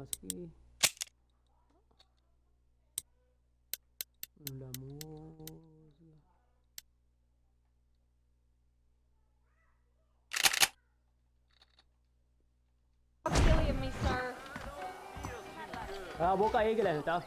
masuki la música. Killing me, sir. Buka cái này tao.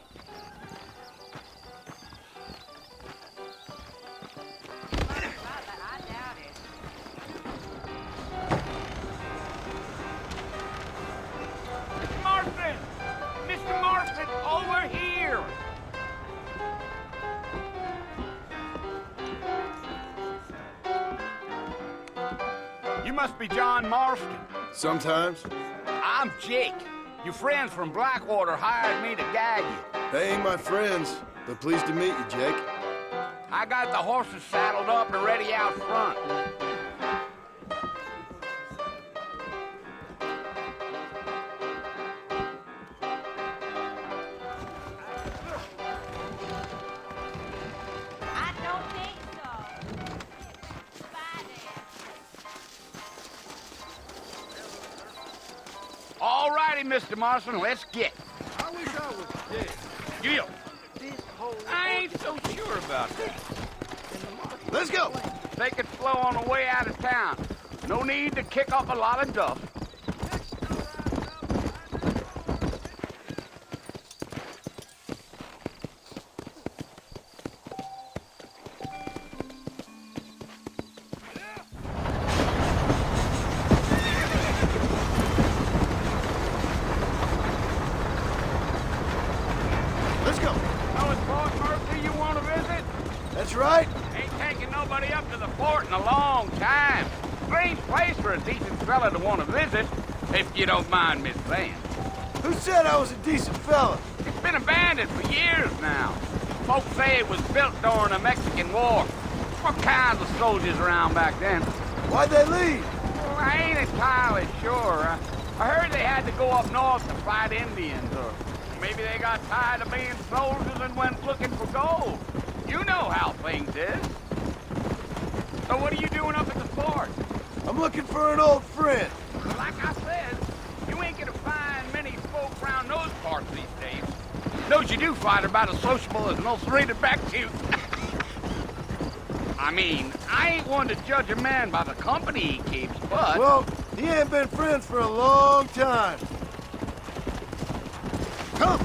Mr. Marston, over here! You must be John Marston. Sometimes. I'm Jake. Your friends from Blackwater hired me to gag you. They ain't my friends, but pleased to meet you, Jake. I got the horses saddled up and ready out front. I don't think so. Bye, Dad. All righty, Mr. Marston, let's get. I wish I was dead. Gil. I ain't so sure about that. Let's go! Take it slow on the way out of town. No need to kick up a lot of dust. Let's go! Know it's Fort Mercy you want to visit? That's right. Ain't taking nobody up to the fort in a long time. Strange place for a decent fella to want to visit, if you don't mind me saying. Who said I was a decent fella? It's been abandoned for years now. Folks say it was built during the Mexican War. What kinds of soldiers around back then? Why'd they leave? Well, I ain't entirely sure. I heard they had to go up north to fight Indians, or maybe they got tired of being soldiers and went looking for gold. You know how things is. So what are you doing up at the fort? I'm looking for an old friend. Well, like I said, you ain't gonna find many folk around those parts these days. Those you do find are about as sociable as an ulcerated back tooth. I mean, I ain't one to judge a man by the company he keeps, but... Well, he ain't been friends for a long time. Come!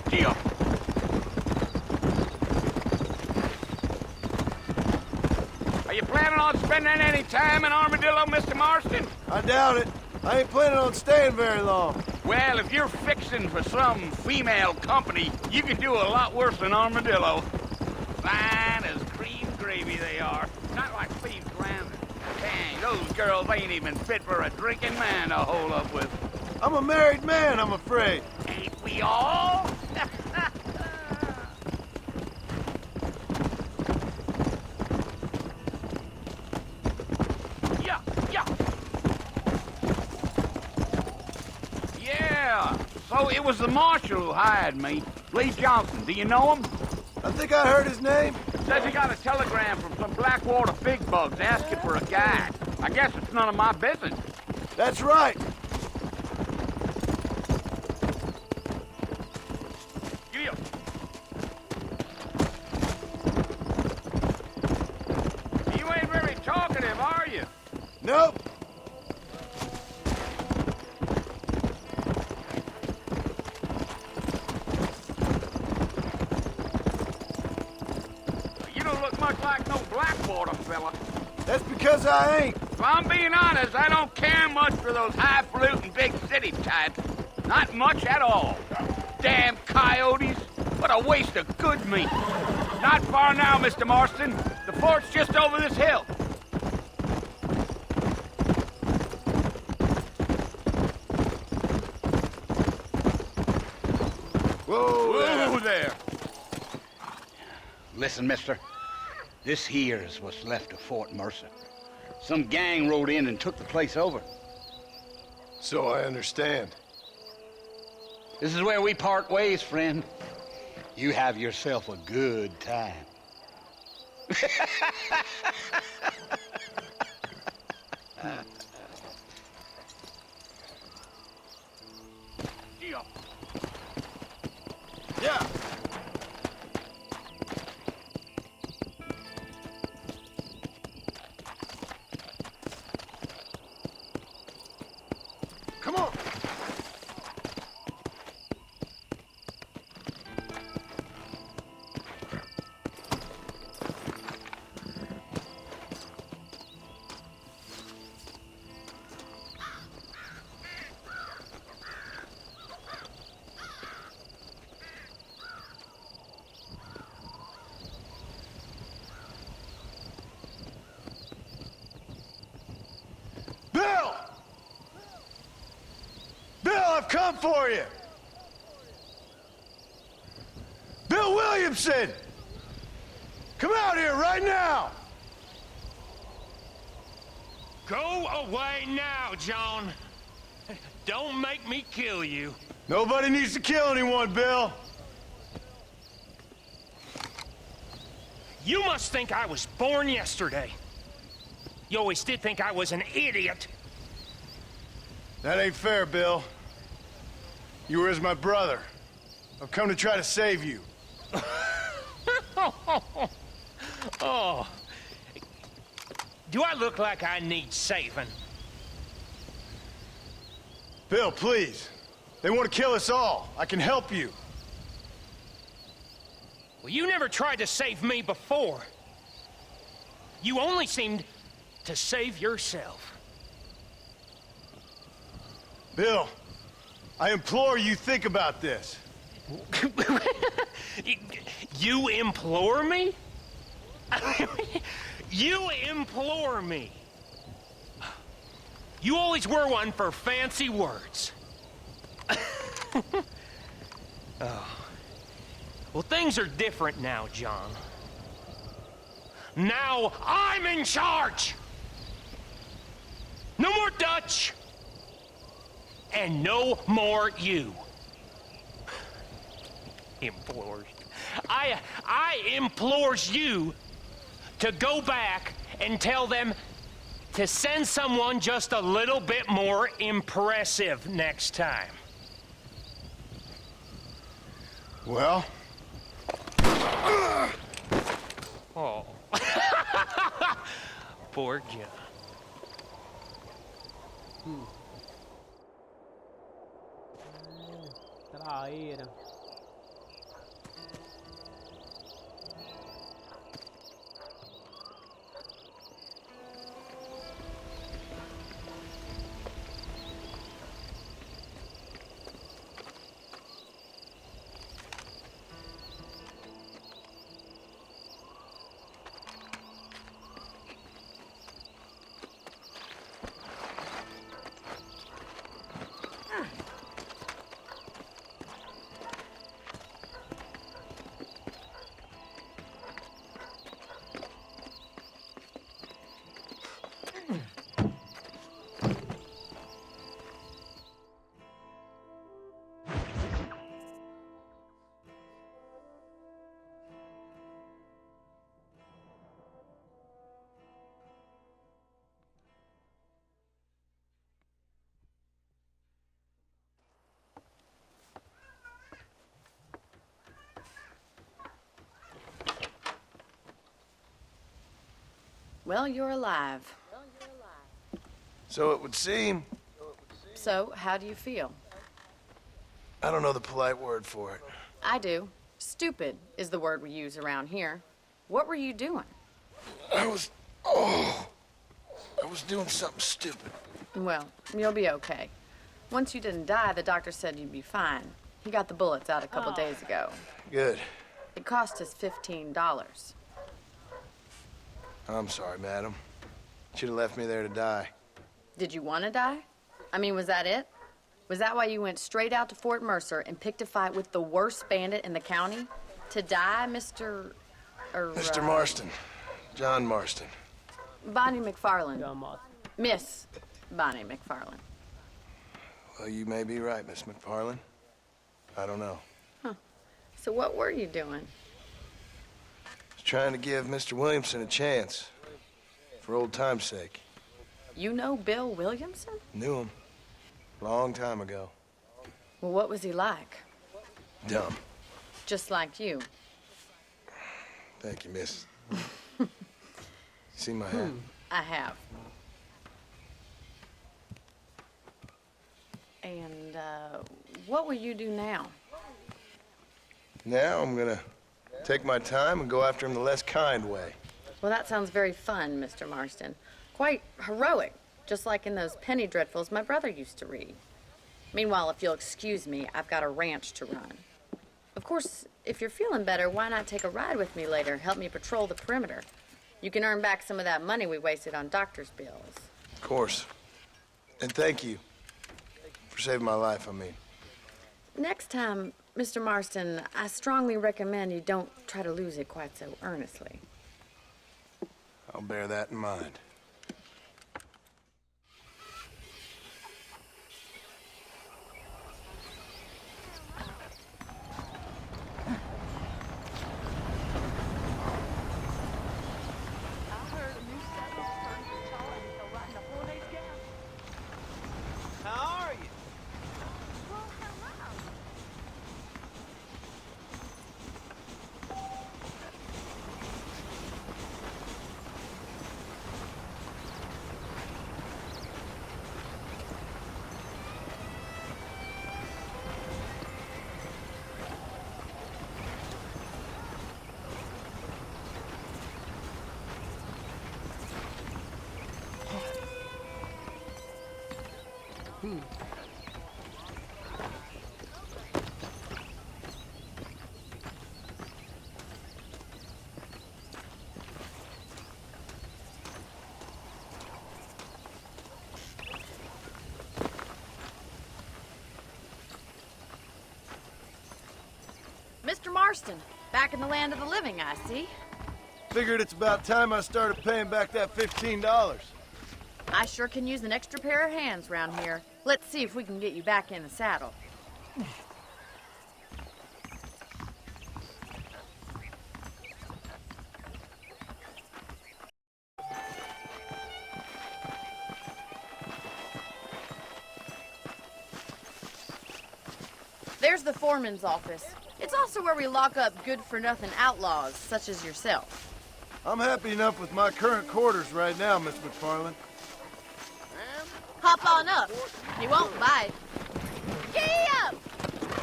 Gio. Are you planning on spending any time in Armadillo, Mr. Marston? I doubt it. I ain't planning on staying very long. Well, if you're fixing for some female company, you can do a lot worse than Armadillo. Fine as cream gravy they are. Not like Steve's Landing. Dang, those girls ain't even fit for a drinking man to hold up with. I'm a married man, I'm afraid. Ain't we all? Yeah, yeah. Yeah, so it was the marshal who hired me. Lee Johnson, do you know him? I think I heard his name. Says he got a telegram from some Blackwater big bugs asking for a guide. I guess it's none of my business. That's right. Giddy up. You ain't very talkative, are you? Nope. You don't look much like no Blackwater fella. That's because I ain't. If I'm being honest, I don't care much for those highfalutin big city types. Not much at all. Damn coyotes. What a waste of good meat. Not far now, Mr. Marston. The fort's just over this hill. Whoa there. Listen, mister. This here is what's left of Fort Mercer. Some gang rode in and took the place over. So I understand. This is where we part ways, friend. You have yourself a good time. I've come for you! Bill Williamson! Come out here right now! Go away now, John. Don't make me kill you. Nobody needs to kill anyone, Bill. You must think I was born yesterday. You always did think I was an idiot. That ain't fair, Bill. You were as my brother. I've come to try to save you. Oh. Do I look like I need saving? Bill, please. They want to kill us all. I can help you. Well, you never tried to save me before. You only seemed to save yourself. Bill, I implore you think about this. You implore me? You implore me. You always were one for fancy words. Oh. Well, things are different now, John. Now I'm in charge! No more Dutch! And no more you. Implores. I implores you to go back and tell them to send someone just a little bit more impressive next time. Well? Oh. Poor John. Traíra. Well, you're alive. So it would seem. So, how do you feel? I don't know the polite word for it. I do. Stupid is the word we use around here. What were you doing? I was doing something stupid. Well, you'll be okay. Once you didn't die, the doctor said you'd be fine. He got the bullets out a couple days ago. Good. It cost us $15. I'm sorry, madam. Should have left me there to die. Did you want to die? I mean, was that it? Was that why you went straight out to Fort Mercer and picked a fight with the worst bandit in the county? To die, Mr. Mr. Marston. John Marston. Bonnie McFarland. John Moss. Miss Bonnie McFarland. Well, you may be right, Miss McFarland. I don't know. So what were you doing? Trying to give Mr. Williamson a chance. For old time's sake. You know Bill Williamson? Knew him. Long time ago. Well, what was he like? Dumb. Just like you. Thank you, miss. You see my hat? I have. And, what will you do now? Now I'm gonna take my time and go after him the less kind way. Well, that sounds very fun, Mr. Marston. Quite heroic, just like in those penny dreadfuls my brother used to read. Meanwhile, if you'll excuse me, I've got a ranch to run. Of course, if you're feeling better, why not take a ride with me later? Help me patrol the perimeter. You can earn back some of that money we wasted on doctor's bills. Of course. And thank you for For saving my life, I mean. Next time, Mr. Marston, I strongly recommend you don't try to lose it quite so earnestly. I'll bear that in mind. How are you? Mr. Marston, back in the land of the living, I see. Figured it's about time I started paying back that $15. I sure can use an extra pair of hands round here. Let's see if we can get you back in the saddle. There's the foreman's office. It's also where we lock up good-for-nothing outlaws, such as yourself. I'm happy enough with my current quarters right now, Miss McFarland. Hop on up. He won't bite. Giddy up!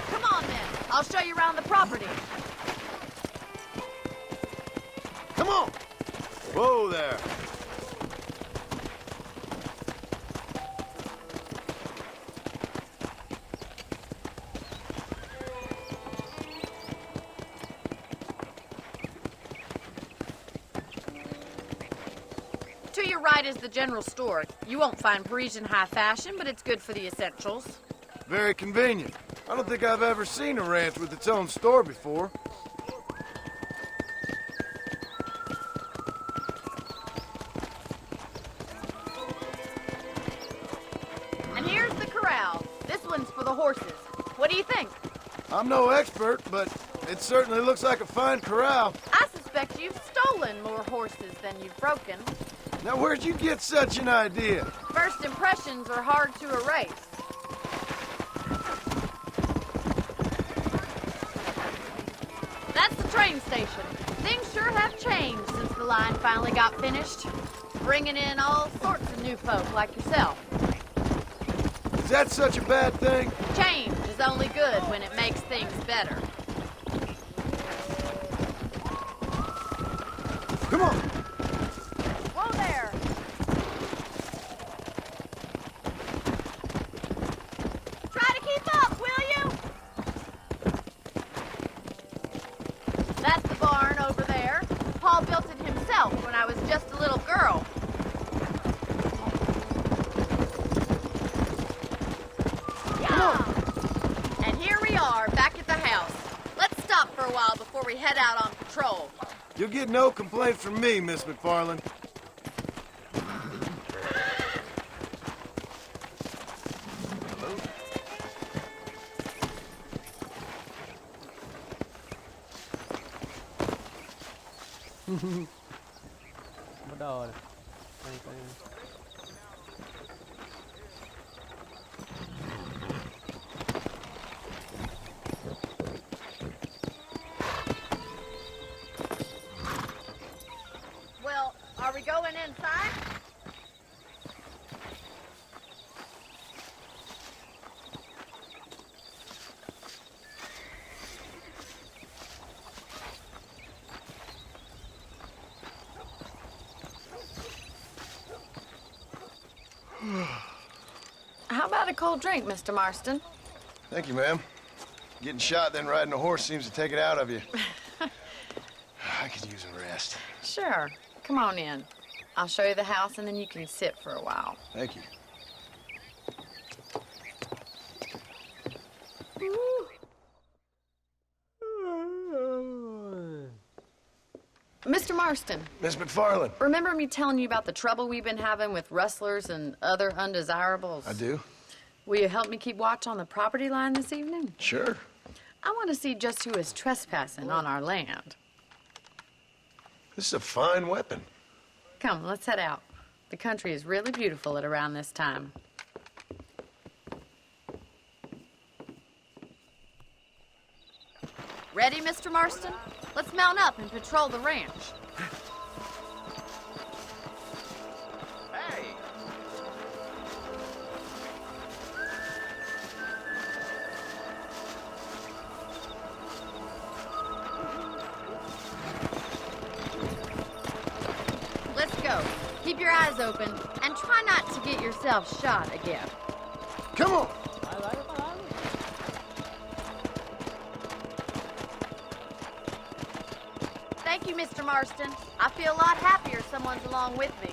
Come on, then. I'll show you around the property. Come on! Whoa there! To your right is the general store. You won't find Parisian high fashion, but it's good for the essentials. Very convenient. I don't think I've ever seen a ranch with its own store before. And here's the corral. This one's for the horses. What do you think? I'm no expert, but it certainly looks like a fine corral. I suspect you've stolen more horses than you've broken. Now, where'd you get such an idea? First impressions are hard to erase. That's the train station. Things sure have changed since the line finally got finished. Bringing in all sorts of new folk like yourself. Is that such a bad thing? Change is only good when it makes things better. Come on! Whoa there! Try to keep up, will you? That's the barn over there. Paul built it himself when I was just a little girl. Yeah! And here we are, back at the house. Let's stop for a while before we head out on patrol. You'll get no complaint from me, Miss McFarland. Da hora. Well, are we going inside? How about a cold drink, Mr. Marston? Thank you, ma'am. Getting shot, then riding a horse seems to take it out of you. I could use a rest. Sure. Come on in. I'll show you the house, and then you can sit for a while. Thank you. Mr. Marston, Miss McFarland. remember me telling you about the trouble we've been having with rustlers and other undesirables? I do? Will you help me keep watch on the property line this evening? Sure. I want to see just who is trespassing on our land. This is a fine weapon. Come, let's head out. The country is really beautiful at around this time. Ready, Mr. Marston? Let's mount up and patrol the ranch. Hey, Let's go. Keep your eyes open and try not to get yourself shot again. Come on! Thank you, Mr. Marston. I feel a lot happier someone's along with me.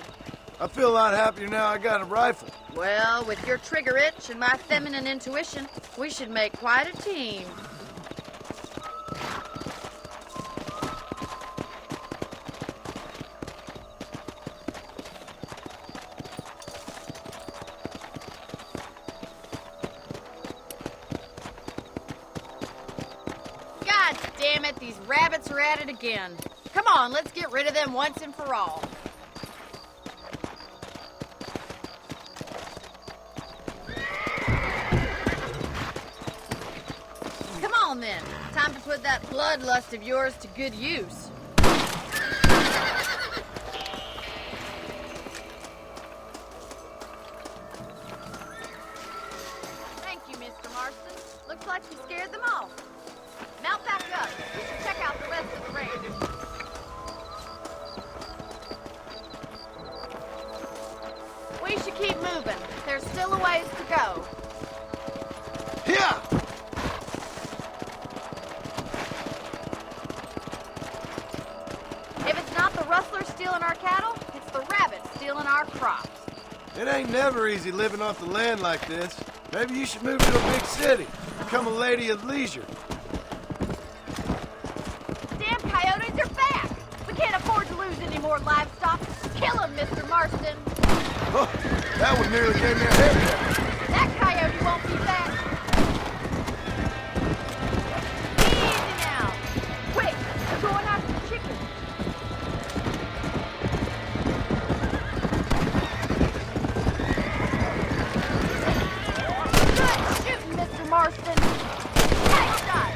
I feel a lot happier now I got a rifle. Well, with your trigger itch and my feminine intuition, we should make quite a team. God damn it, these rabbits are at it again. Come on, let's get rid of them once and for all. Come on then, time to put that bloodlust of yours to good use. Thank you, Mr. Marston. Looks like you scared them off. Mount back up. We should check out the rest of the range. We should keep moving. There's still a ways to go. Here! If it's not the rustlers stealing our cattle, it's the rabbits stealing our crops. It ain't never easy living off the land like this. Maybe you should move to a big city. Become a lady of leisure. Damn coyotes are back! We can't afford to lose any more livestock. Kill them, Mr. Marston. Oh, that one nearly gave me a haircut. That coyote won't be back. Easy now. Quick, we're going after the chickens. Good shooting, Mr. Marston. Nice shot.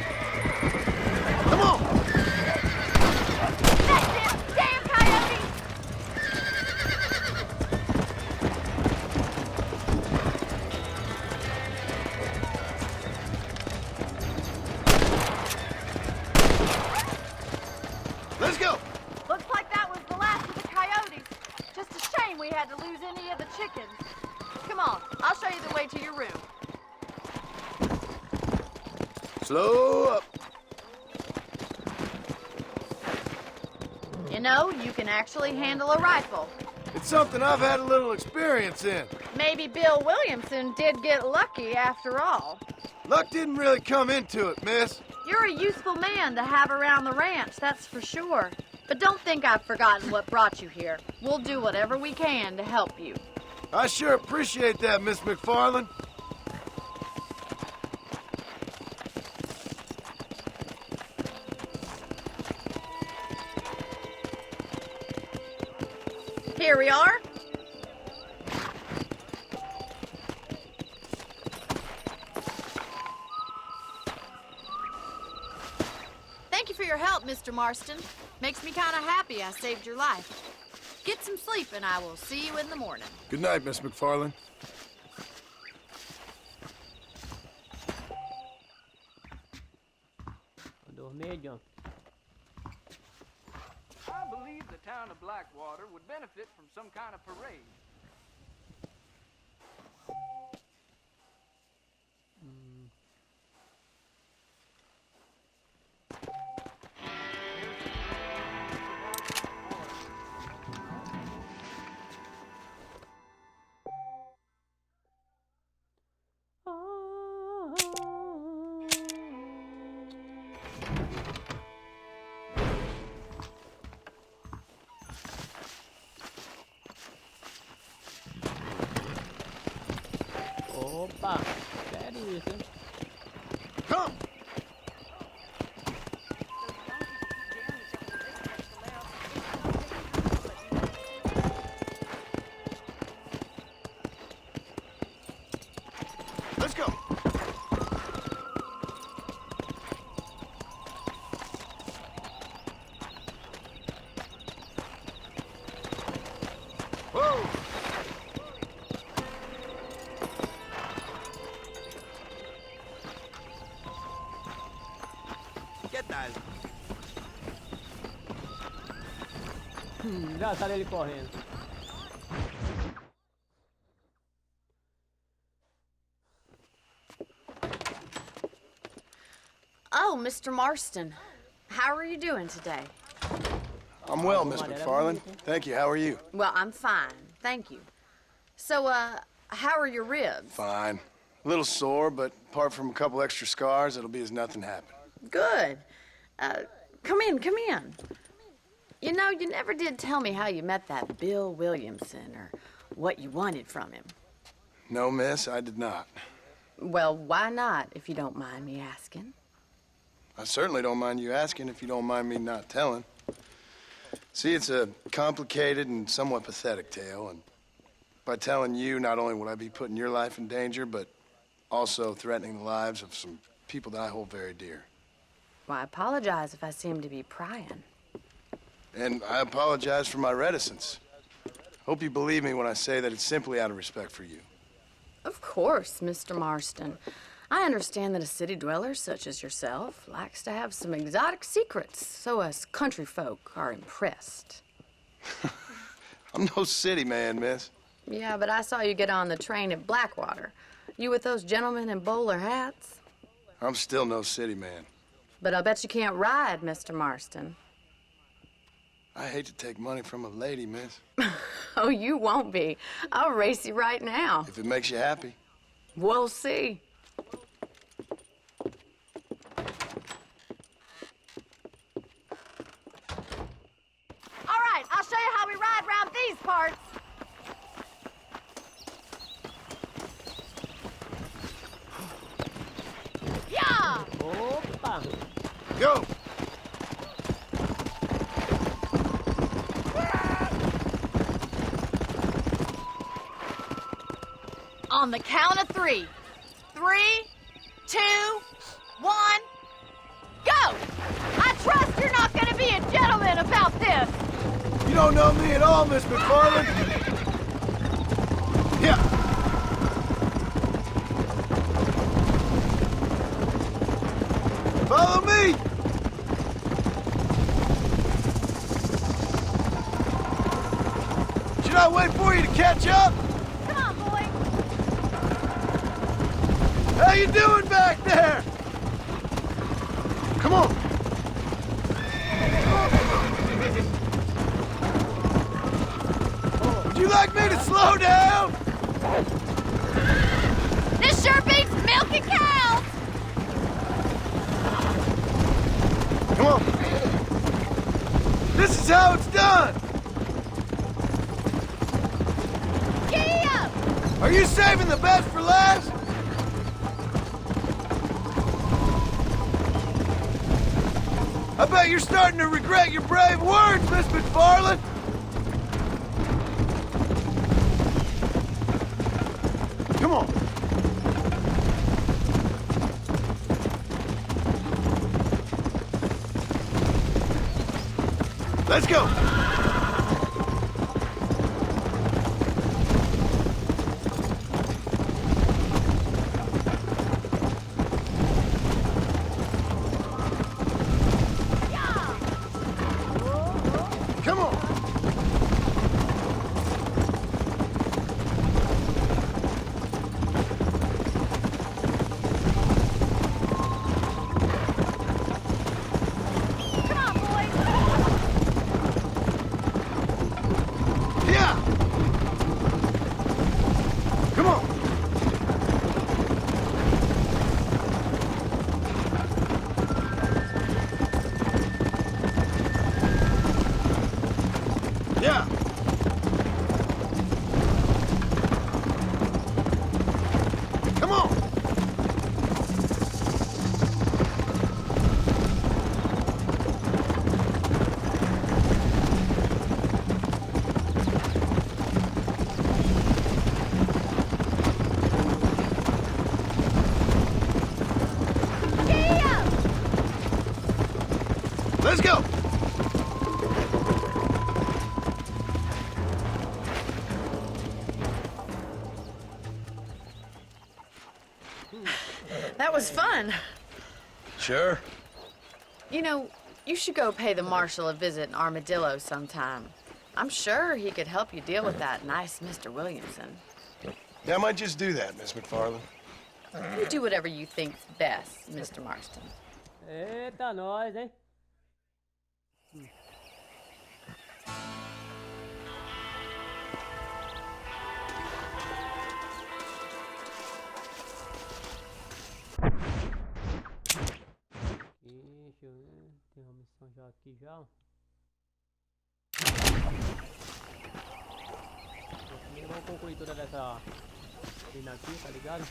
Come on! That's it. Damn coyote. Let's go! Looks like that was the last of the coyotes. Just a shame we had to lose any of the chickens. Come on, I'll show you the way to your room. Slow up. You know, you can actually handle a rifle. It's something I've had a little experience in. Maybe Bill Williamson did get lucky after all. Luck didn't really come into it, miss. You're a useful man to have around the ranch, that's for sure. But don't think I've forgotten what brought you here. We'll do whatever we can to help you. I sure appreciate that, Miss McFarland. Here we are. Thank you for your help, Mr. Marston. Makes me kind of happy I saved your life. Get some sleep and I will see you in the morning. Good night, Miss McFarland. Dormir, John. I believe the town of Blackwater would benefit from some kind of parade. Opa, sério isso, hein? Come! Let's go! Whoa! Que tal? Já sale ele correndo. Oh, Mr. Marston. How are you doing today? I'm well, Miss McFarland. Thank you. How are you? Well, I'm fine. Thank you. So, how are your ribs? Fine. A little sore, but apart from a couple extra scars, it'll be as nothing happened. Good. Come in, come in. You know, you never did tell me how you met that Bill Williamson or what you wanted from him. No, miss, I did not. Well, why not, if you don't mind me asking? I certainly don't mind you asking if you don't mind me not telling. See, it's a complicated and somewhat pathetic tale, and by telling you, not only would I be putting your life in danger, but also threatening the lives of some people that I hold very dear. Well, I apologize if I seem to be prying. And I apologize for my reticence. Hope you believe me when I say that it's simply out of respect for you. Of course, Mr. Marston. I understand that a city dweller such as yourself likes to have some exotic secrets, so us country folk are impressed. I'm no city man, miss. Yeah, but I saw you get on the train at Blackwater. You with those gentlemen in bowler hats? I'm still no city man. But I'll bet you can't ride, Mr. Marston. I hate to take money from a lady, miss. Oh, you won't be. I'll race you right now. If it makes you happy. We'll see. All right, I'll show you how we ride around these parts. Yeah! Opa! Go! On the count of 3. 3, 2, 1, go! I trust you're not gonna be a gentleman about this. You don't know me at all, Miss McFarland. Yeah. Follow me. Should I wait for you to catch up? Come on, boy. How you doing back there? Come on. Would you like me to slow down? This sure beats milking cows. Come on. This is how it's done. Giddy up! Are you saving the best for last? I bet you're starting to regret your brave words, Miss McFarland. Come on. Let's go. Come on. Come on, boys. Yeah. Come on. Yeah. Let's go! That was fun. Sure. You know, you should go pay the marshal a visit in Armadillo sometime. I'm sure he could help you deal with that nice Mr. Williamson. Yeah, I might just do that, Miss McFarland. You do whatever you think's best, Mr. Marston. Eita, nós, hein? Deixa eu ver. Tem uma missão já aqui já. Primeiro vamos concluir toda essa cena aqui, tá ligado?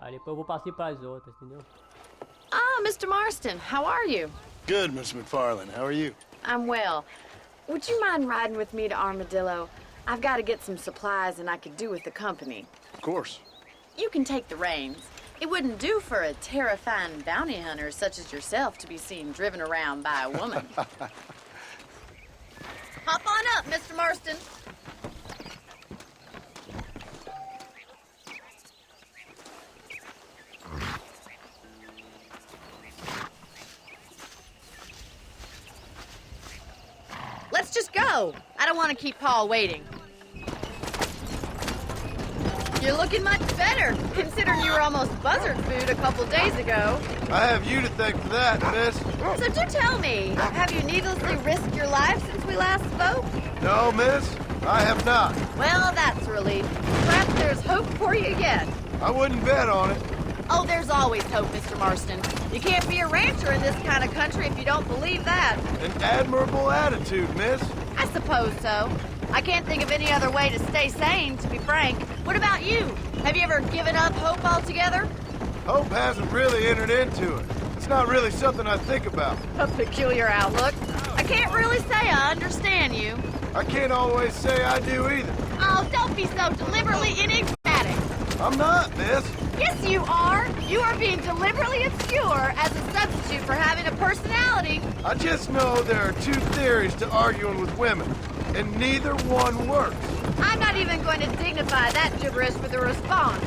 Aí depois eu vou passar para as outras, entendeu? Ah, Mr. Marston, how are you? Good, Miss McFarland. How are you? I'm well. Would you mind riding with me to Armadillo? I've got to get some supplies and I could do with the company. Of course. You can take the reins. It wouldn't do for a terrifying bounty hunter such as yourself to be seen driven around by a woman. Hop on up, Mr. Marston. Let's just go. I don't want to keep Paul waiting. You're looking much better, considering you were almost buzzard food a couple days ago. I have you to thank for that, miss. So do tell me, have you needlessly risked your life since we last spoke? No, miss, I have not. Well, that's a relief. Perhaps there's hope for you yet. I wouldn't bet on it. Oh, there's always hope, Mr. Marston. You can't be a rancher in this kind of country if you don't believe that. An admirable attitude, miss. I suppose so. I can't think of any other way to stay sane, to be frank. What about you? Have you ever given up hope altogether? Hope hasn't really entered into it. It's not really something I think about. A peculiar outlook. I can't really say I understand you. I can't always say I do either. Oh, don't be so deliberately enigmatic. I'm not, miss. Yes, you are. You are being deliberately obscure as a substitute for having a personality. I just know there are two theories to arguing with women, and neither one works. I'm not even going to dignify that gibberish with a response.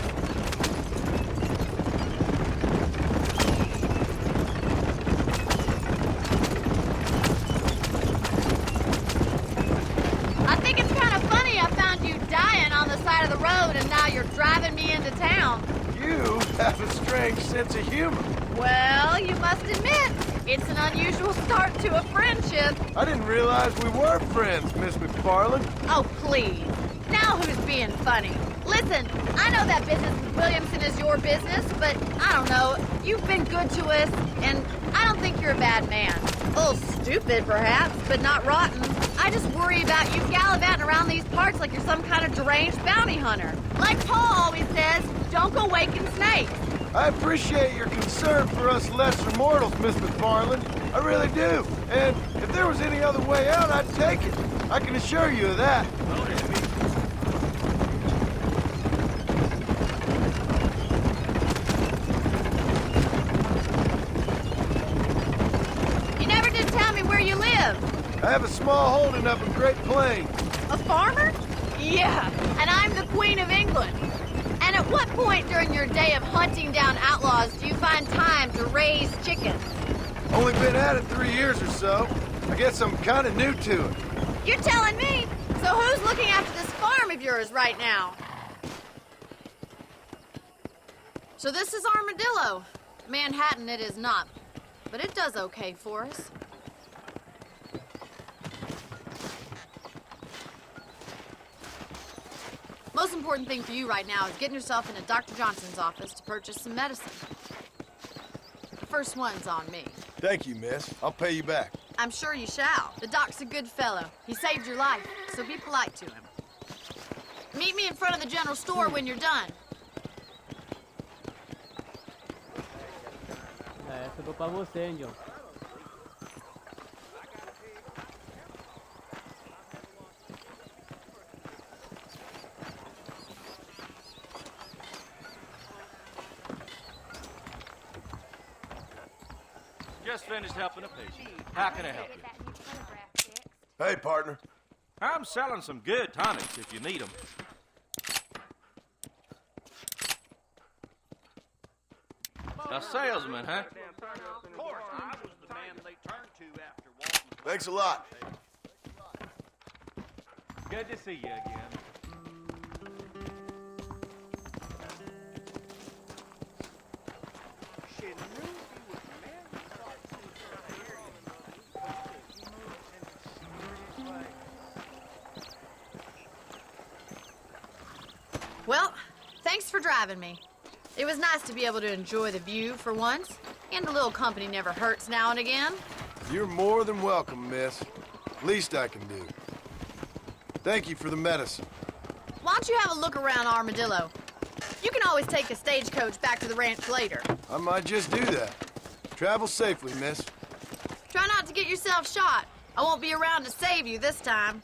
I think it's kind of funny I found you dying on the side of the road and now you're driving me into town. You have a strange sense of humor. Well, you must admit, it's an unusual start to a friendship. I didn't realize we were friends, Miss McFarland. Oh, please. Now who's being funny? Listen, I know that business with Williamson is your business, but I don't know. You've been good to us, and I don't think you're a bad man. A little stupid, perhaps, but not rotten. I just worry about you gallivanting around these parts like you're some kind of deranged bounty hunter. Like Paul always says, don't go waking snakes. I appreciate your concern for us lesser mortals, Miss McFarland. I really do. And if there was any other way out, I'd take it. I can assure you of that. You never did tell me where you live. I have a small holding up in Great Plains. A farmer? Yeah, and I'm the Queen of England. And at what point during your day of hunting down outlaws do you find time to raise chickens? Only been at it 3 years or so. I guess I'm kind of new to it. You're telling me? So who's looking after this farm of yours right now? So this is Armadillo. Manhattan it is not, but it does okay for us. Most important thing for you right now is getting yourself into Dr. Johnson's office to purchase some medicine. The first one's on me. Thank you, miss. I'll pay you back. I'm sure you shall. The doc's a good fellow. He saved your life, so be polite to him. Meet me in front of the general store when you're done. Essa eu dou pra você, hein, John. Just finished helping a patient. How can I help you? Hey, partner. I'm selling some good tonics if you need them. A salesman, huh? Of course, I was the man they turned to after walking. Thanks a lot. Good to see you again. She knew he was married. Well, thanks for driving me. It was nice to be able to enjoy the view for once, and a little company never hurts now and again. You're more than welcome, miss. Least I can do. Thank you for the medicine. Why don't you have a look around Armadillo? You can always take the stagecoach back to the ranch later. I might just do that. Travel safely, miss. Try not to get yourself shot. I won't be around to save you this time.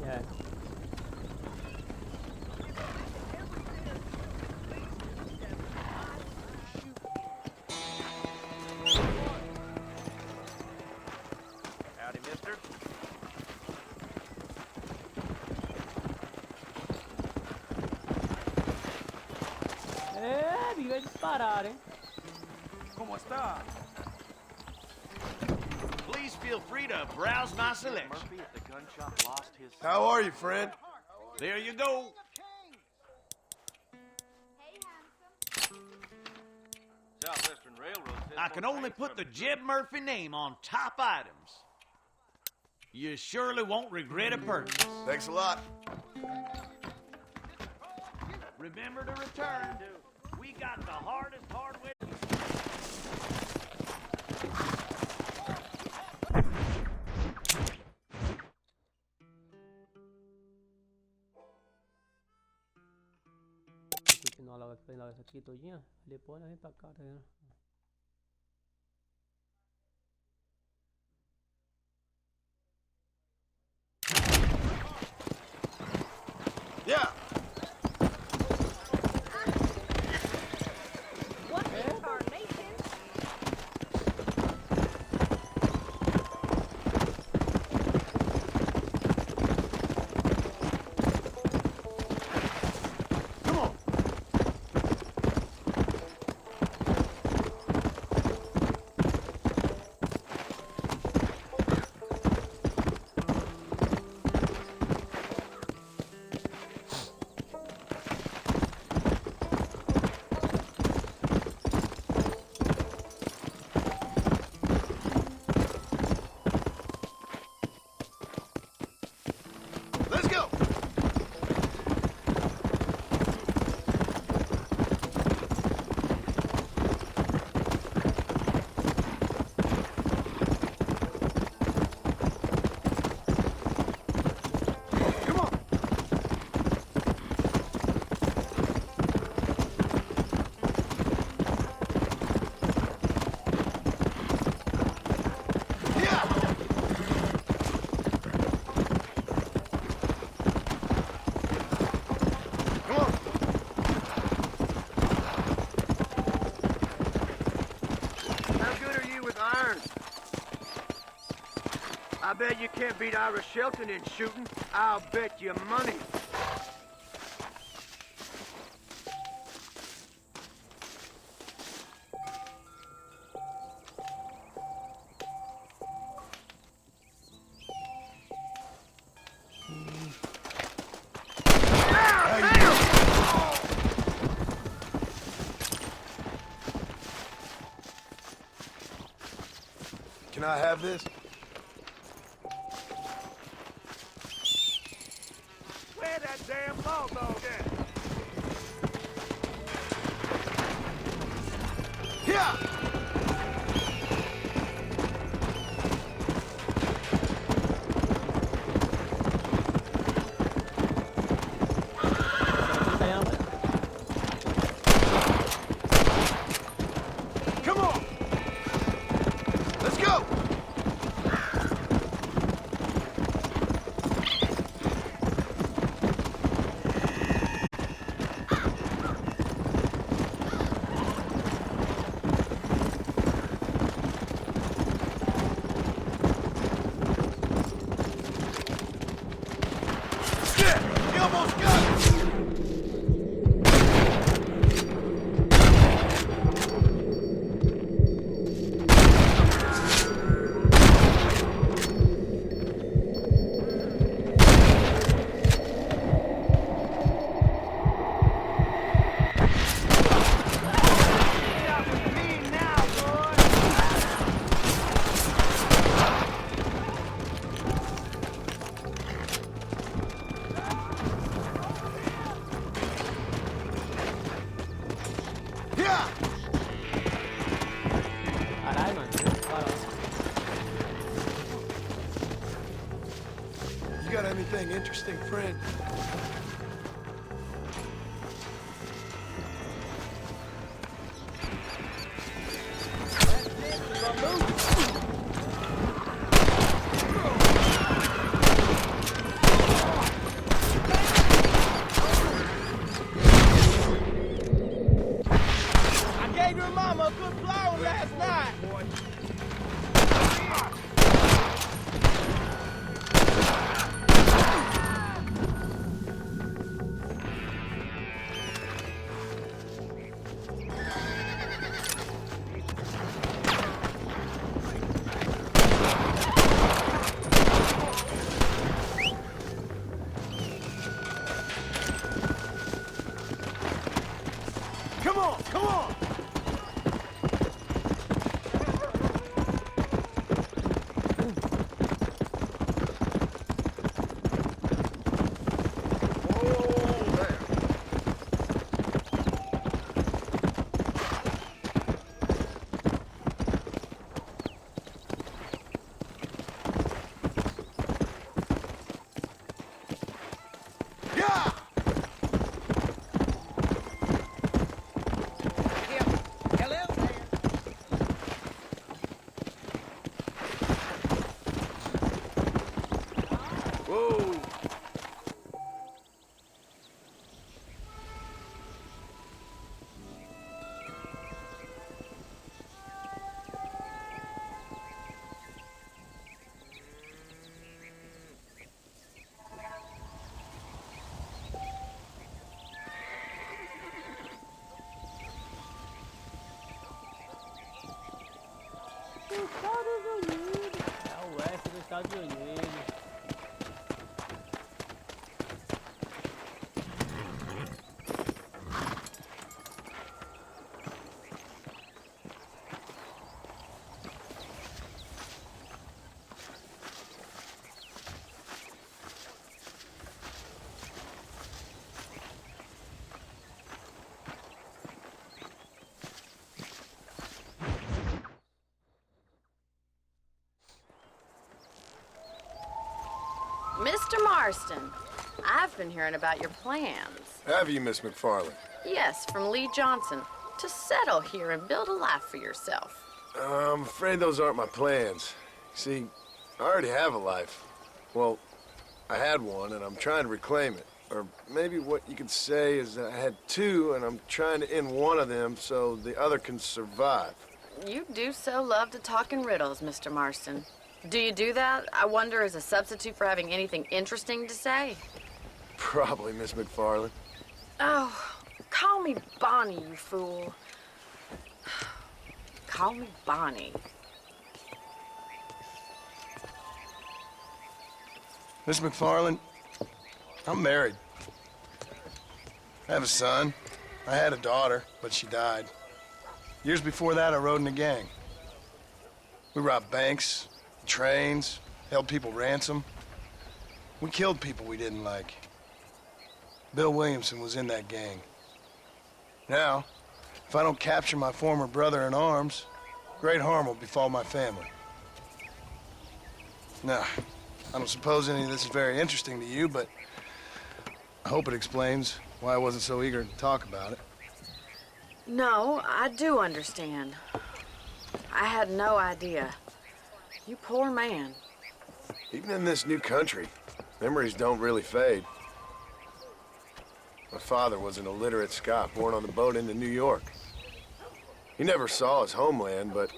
Yeah. Howdy, mister. Vi a disparare. ¿Cómo está? Please feel free to browse my selection. Murphy at the gun shop lost his... How are you, friend? There you go. Southwestern Railroad says I can only put the Jeb Murphy name on top items. You surely won't regret a purchase. Thanks a lot. Remember to return. We got the hardest hardware. Continuar logo essa aqui todinha. Depois nós vem pra cá, tá vendo? Yeah. What incarnation? Come on. Let's go. Come on. Yeah. Come on. How good are you with irons? I bet you can't beat Ira Shelton in shooting. I'll bet you money. Can I have this? Where that damn law dog at? Yeah. Caramba. Come on. Let's go. almost got it! Caralho, mano. Bora. You got anything interesting, friend? I gave your mama a good blow last night. Come on, come on! Whoa there. Yeah! Whoa! Estados Unidos. É o oeste dos Estados Unidos. Mr. Marston, I've been hearing about your plans. Have you, Miss McFarland? Yes, from Lee Johnson. To settle here and build a life for yourself. I'm afraid those aren't my plans. See, I already have a life. Well, I had one, and I'm trying to reclaim it. Or maybe what you could say is that I had two, and I'm trying to end one of them so the other can survive. You do so love to talk in riddles, Mr. Marston. Do you do that, I wonder, as a substitute for having anything interesting to say? Probably, Miss McFarland. Oh, call me Bonnie, you fool. Call me Bonnie. Miss McFarland, I'm married. I have a son. I had a daughter, but she died. Years before that, I rode in a gang. We robbed banks, trains, held people ransom. We killed people we didn't like. Bill Williamson was in that gang. Now, if I don't capture my former brother in arms, great harm will befall my family. Now, I don't suppose any of this is very interesting to you, but I hope it explains why I wasn't so eager to talk about it. No, I do understand. I had no idea. You poor man. Even in this new country, memories don't really fade. My father was an illiterate Scot born on the boat into New York. He never saw his homeland, but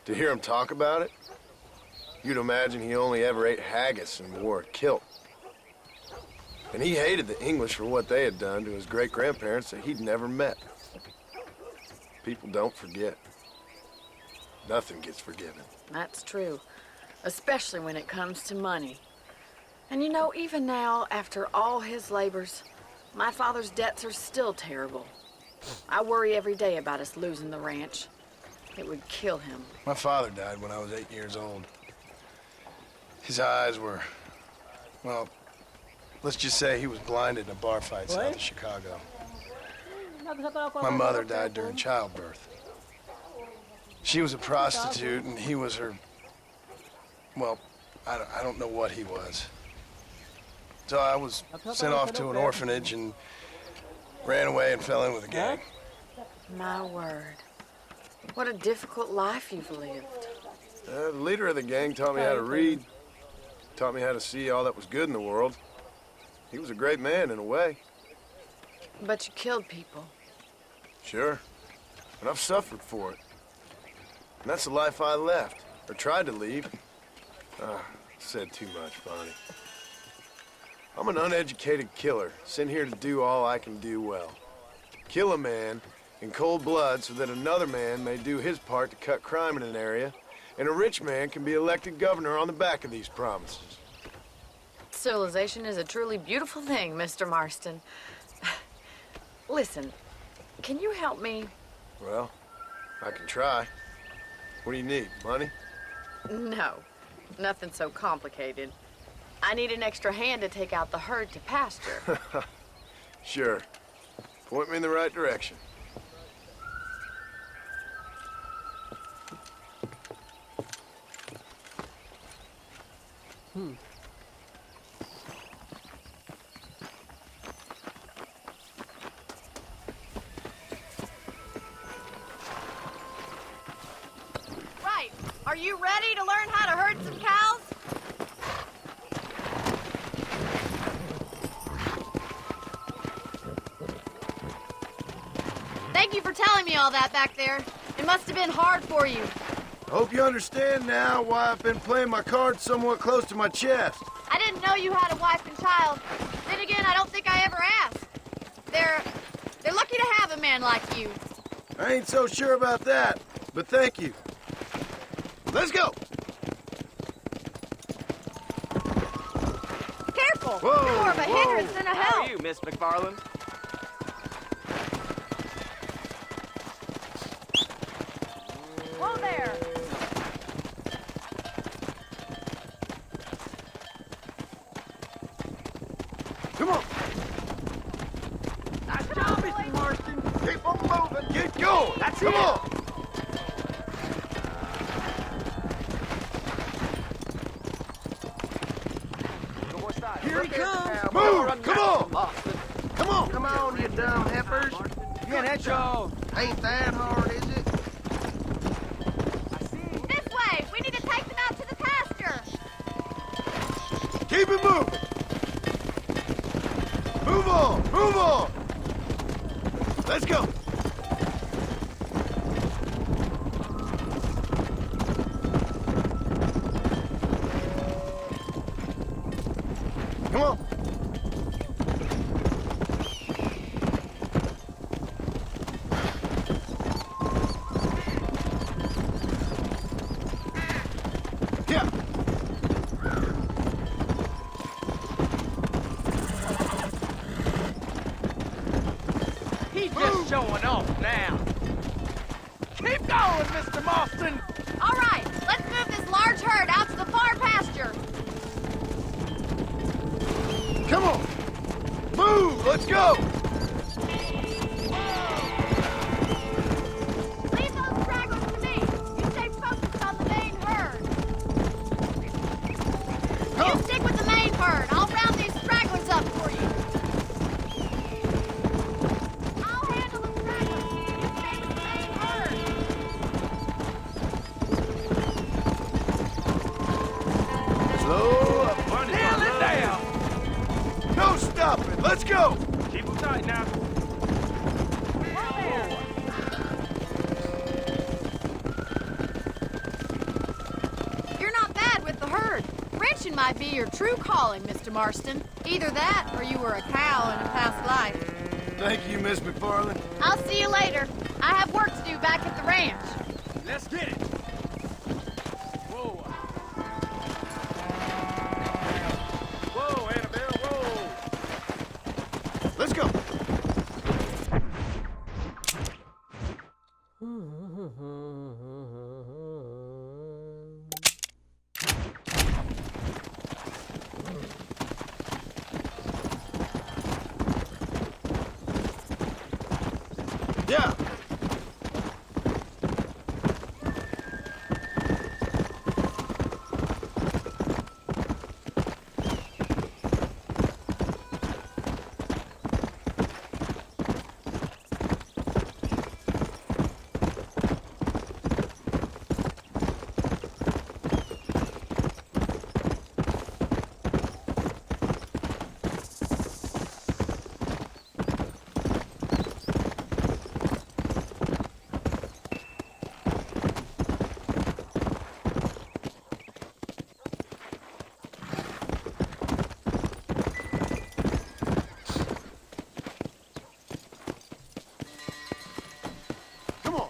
to hear him talk about it, you'd imagine he only ever ate haggis and wore a kilt. And he hated the English for what they had done to his great-grandparents that he'd never met. People don't forget. Nothing gets forgiven. That's true, especially when it comes to money. And you know, even now, after all his labors, my father's debts are still terrible. I worry every day about us losing the ranch. It would kill him. My father died when I was 8 years old. His eyes were, well, let's just say he was blinded in a bar fight south of Chicago. My mother died during childbirth. She was a prostitute and he was her, well, I don't know what he was. So I was sent off to an orphanage and ran away and fell in with a gang. My word. What a difficult life you've lived. The leader of the gang taught me how to read, taught me how to see all that was good in the world. He was a great man in a way. But you killed people. Sure, and I've suffered for it. And that's the life I left, or tried to leave. Said too much, Bonnie. I'm an uneducated killer, sent here to do all I can do well. Kill a man in cold blood so that another man may do his part to cut crime in an area, and a rich man can be elected governor on the back of these promises. Civilization is a truly beautiful thing, Mr. Marston. Listen, can you help me? Well, I can try. What do you need, money? No, nothing so complicated. I need an extra hand to take out the herd to pasture. Sure. Point me in the right direction. Right. Are you ready to learn how to herd some cows? Thank you for telling me all that back there. It must have been hard for you. I hope you understand now why I've been playing my cards somewhat close to my chest. I didn't know you had a wife and child. Then again, I don't think I ever asked. They're lucky to have a man like you. I ain't so sure about that, but thank you. Let's go! Careful! Whoa, You're more of a whoa. hindrance than a help. you, Miss McFarland? Whoa there! Come on! Nice job, Mr. Marston. Keep on moving! Get going! That's Come it. on! Here he comes. Move! Come on! Come on! Come on, you dumb heifers. Yeah, that's all. Ain't that hard, is it? This way! We need to take them out to the pasture! Keep it moving! Move on! Move on! Let's go! Come on! Yeah! He's just showing off now. Keep going, Mr. Marston. All right, let's move this large herd out to the far pasture. Come on! Move! Let's go! Leave those stragglers to me! You stay focused on the main herd! You stick with the main herd. I'll round these stragglers up for you. I'll handle the stragglers! You stay with the main herd! Slow up! Nail it down. No stopping! Let's go! Keep them tight now. You're not bad with the herd. Ranch Fishing might be your true calling, Mr. Marston. Either that, or you were a cow in a past life. Thank you, Miss McFarland. I'll see you later. I have work to do back at the ranch. Let's get it. Whoa. Whoa, Annabelle, whoa. Let's go. Yeah. Come on.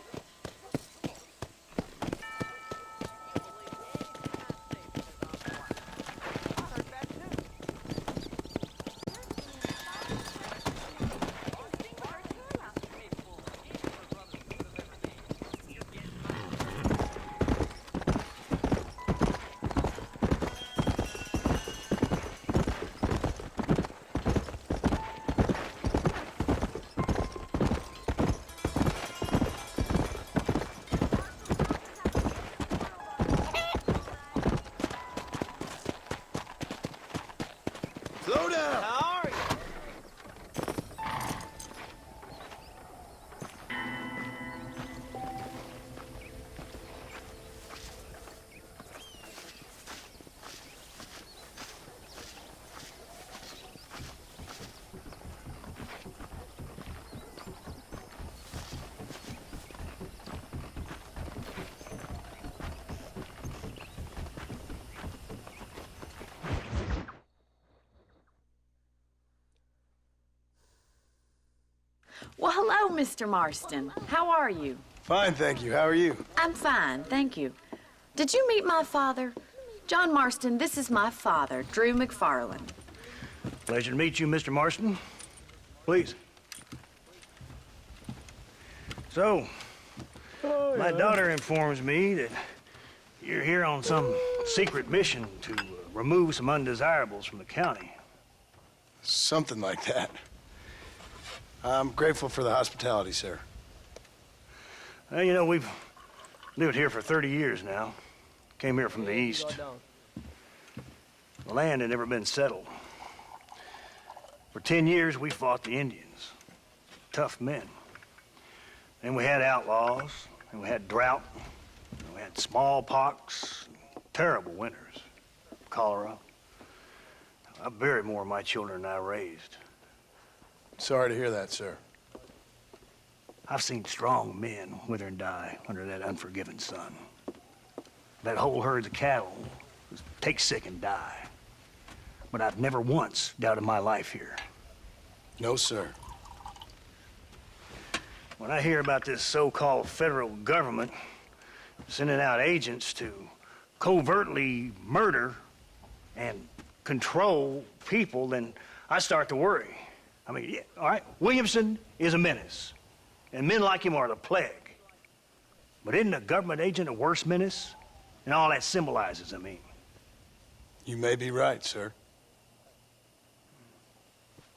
Slow down. How are you? Well, hello, Mr. Marston. How are you? Fine, thank you. How are you? I'm fine, thank you. Did you meet my father? John Marston, this is my father, Drew McFarland. Pleasure to meet you, Mr. Marston. Please. So, my daughter informs me that you're here on some secret mission to remove some undesirables from the county. Something like that. I'm grateful for the hospitality, sir. Well, you know, we've lived here for 30 years now. Came here from the east. The land had never been settled. For 10 years, we fought the Indians. Tough men. Then we had outlaws, and we had drought, and we had smallpox, terrible winters, cholera. I buried more of my children than I raised. Sorry to hear that, sir. I've seen strong men wither and die under that unforgiving sun. That whole herds of cattle take sick and die. But I've never once doubted my life here. No, sir. When I hear about this so-called federal government sending out agents to covertly murder and control people, then I start to worry. I mean, yeah, all right, Williamson is a menace, and men like him are the plague. But isn't a government agent a worse menace? And all that symbolizes, I mean. You may be right, sir.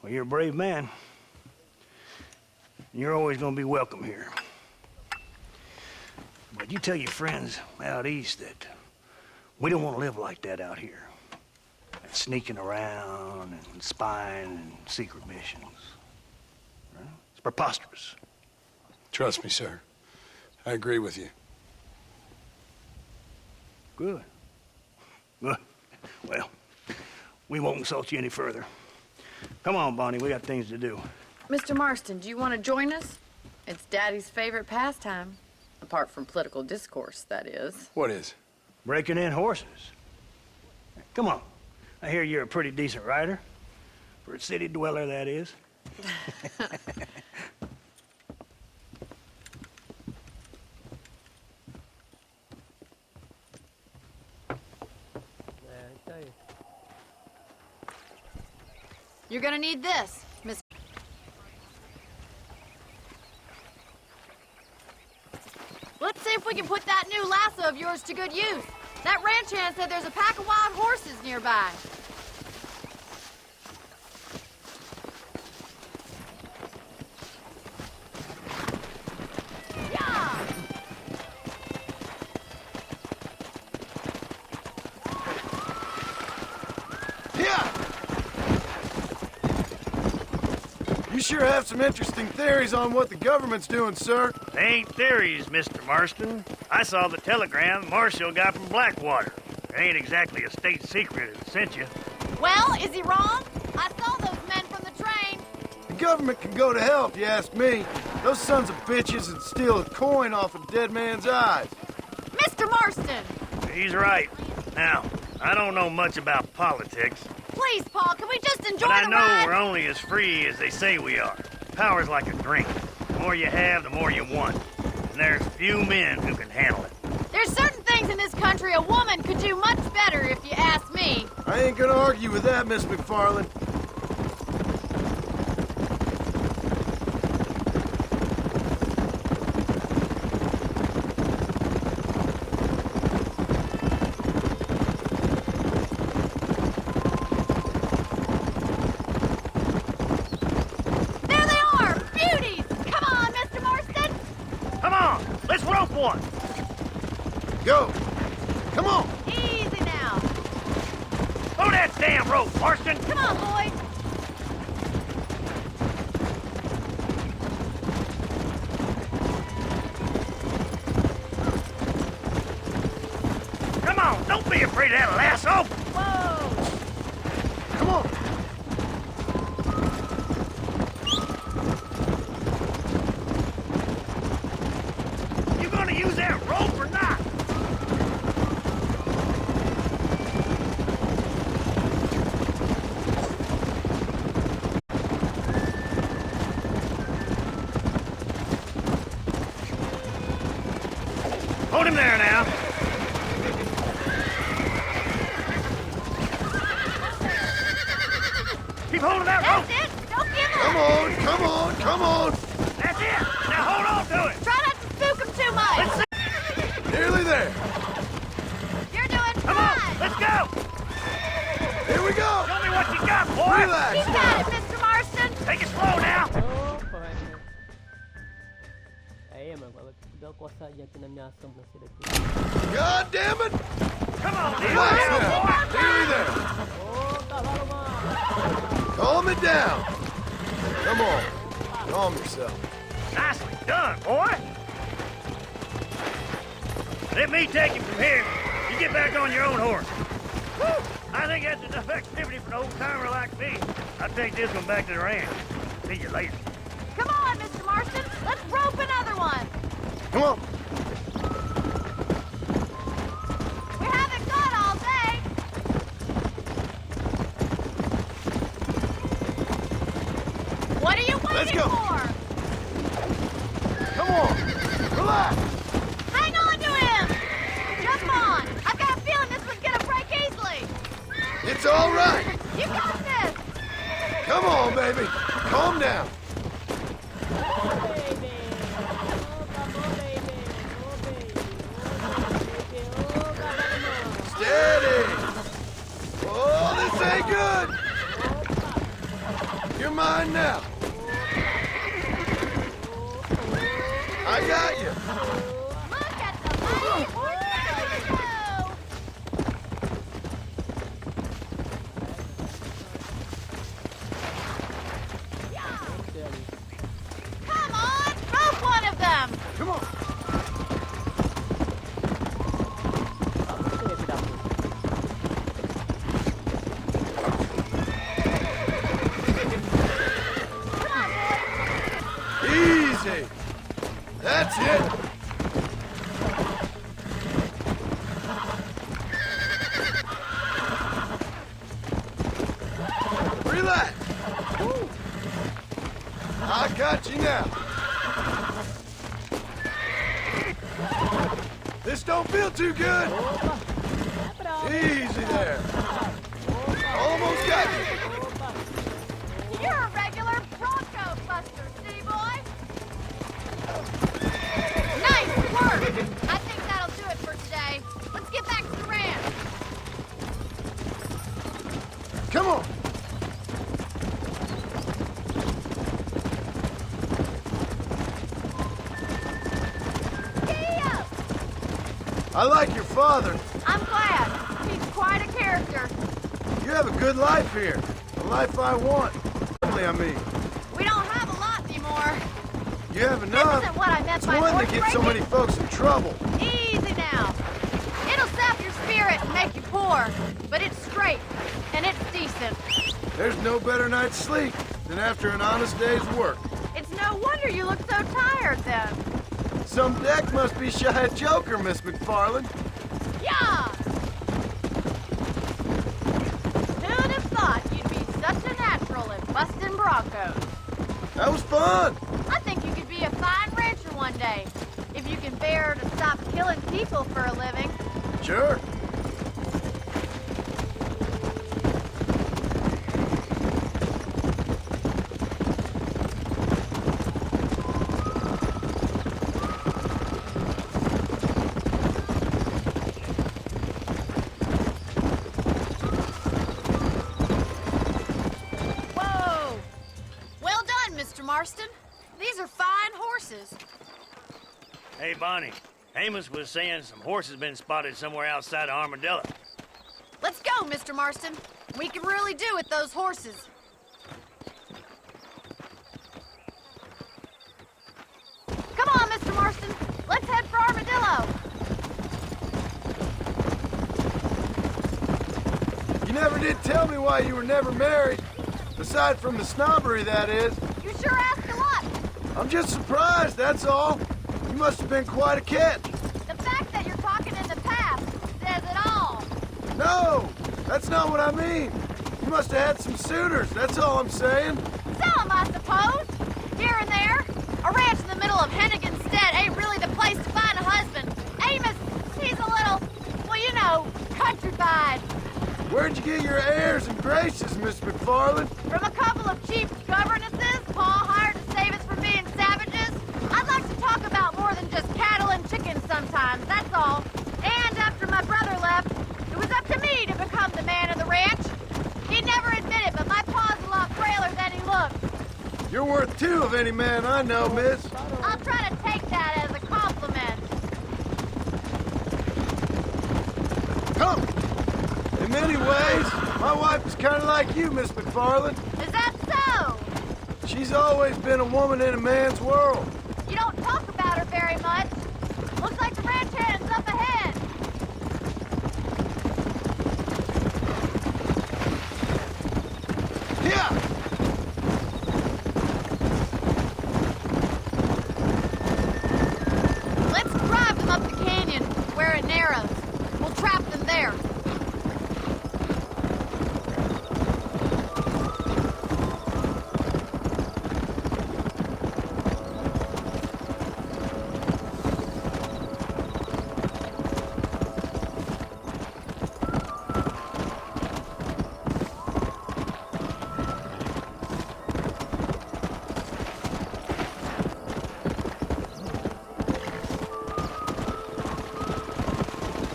Well, you're a brave man. You're always gonna be welcome here. But you tell your friends out east that we don't want to live like that out here. Sneaking around and spying and secret missions. Right? It's preposterous. Trust me, sir. I agree with you. Good. Good. Well, we won't insult you any further. Come on, Bonnie, we got things to do. Mr. Marston, do you want to join us? It's Daddy's favorite pastime. Apart from political discourse, that is. What is? Breaking in horses. Come on. I hear you're a pretty decent rider. For a city dweller, that is. You're gonna need this, Miss. Let's see if we can put that new lasso of yours to good use. That ranch hand said there's a pack of wild horses nearby. Yeah! Yeah! You sure have some interesting theories on what the government's doing, sir. They ain't theories, Mr. Marston. I saw the telegram Marshall got from Blackwater. It ain't exactly a state secret it sent you. Well, is he wrong? I saw those men from the train. The government can go to hell if you ask me. Those sons of bitches would steal a coin off a dead man's eyes. Mr. Marston! He's right. Now, I don't know much about politics, Please, Paul, can we just enjoy but I the know ride? we're only as free as they say we are. Power's like a drink. The more you have, the more you want. And there's few men who can handle it. There's certain things in this country a woman could do much better, if you ask me. I ain't gonna argue with that, Miss McFarland. There they are! Beauties! Come on, Mr. Marston! Come on, let's rope one. Go! Come on! Easy now. Throw that damn rope, Marston. Come on, boys. Come on, don't be afraid of that lasso. Whoa! Come on! You gonna use that rope or not? Hold him there now. Keep holding that rope. That's it! Don't give Come up! on, come on, come on! That's it. Now hold on to it. Try not to spook him too much! Let's see. Nearly there. You're doing Come on, fine! let's go. Here we go! Show me what you got, boy. Relax Keep now. at it, Mr. Marston! Take it slow now. Opa, velho. Aí, mano, agora dá uma coçadinha aqui na minha sobrancelha aqui. God damn it! Come on, Relax now. now. Nearly there. Ô, cavalo, mano! Calm it down. Come on. Calm yourself. Nicely done, boy. Let me take him from here. You get back on your own horse. Woo! I think that's enough activity for an old-timer like me. I'll take this one back to the ranch. See you later. Come on, Mr. Marston! Let's rope another one! Come on. We haven't got all day! What are you waiting Let's go. for? Come on. Relax. Hang on to him! Jump on! I've got a feeling this one's gonna break easily! It's all right. You got this! Come on, baby. Calm down. Baby! Ô, acabou, baby! Ô, baby! Ô, cavalo, mano! Steady. Oh, this ain't good. You're mine now. I got you. Look at the mighty horses go! Come on! Rope one of them! Come on. Come on, boys! Easy. That's it. I got you now. This don't feel too good. Easy there. Almost got you. You're a regular Bronco buster, city boy. Nice work. I think that'll do it for today. Let's get back to the ranch. Come on. I like your father. I'm glad. He's quite a character. You have a good life here. The life I want. I mean, We don't have a lot anymore. you have enough. This isn't what I meant It's by one horse that gets so breaking. many folks in trouble. Easy now. It'll sap your spirit and make you poor, but it's straight and it's decent. There's no better night's sleep than after an honest day's work. It's no wonder you look so tired then. Some deck must be shy of Joker, Miss McFarland. Yeah! Who'd have thought you'd be such a natural at busting Broncos? That was fun. I think you could be a fine rancher one day, if you can bear to stop killing people for a living. Sure. Whoa! Well done, Mr. Marston. These are fine horses. Hey, Bonnie. Amos was saying some horses been spotted somewhere outside of Armadillo. Let's go, Mr. Marston. We can really do with those horses. Come on, Mr. Marston. Let's head for Armadillo. You never did tell me why you were never married. Aside from the snobbery, that is. You sure ask a lot. I'm just surprised, that's all. You must have been quite a catch. The fact that you're talking in the past says it all. No, that's not what I mean. You must have had some suitors, that's all I'm saying. Some, I suppose. Here and there. A ranch in the middle of Hennigan's Stead ain't really the place to find a husband. Amos, he's a little, well, you know, countrified. Where'd you get your airs and graces, Miss McFarland? From a couple of cheap governesses Paul hired to save us from being savages. I'd like to talk about more than just cattle and chickens sometimes, that's all. And after my brother left, it was up to me to become the man of the ranch. He'd never admit it, but my pa's a lot frailer than he looked. You're worth two of any man I know, miss. I'll try to take that as a compliment. Come. In many ways, my wife is kind of like you, Miss McFarland. Is that so? She's always been a woman in a man's world. You don't talk about her very much. Looks like the ranch hand's up ahead. Yeah. Let's drive them up the canyon where it narrows. We'll trap them there.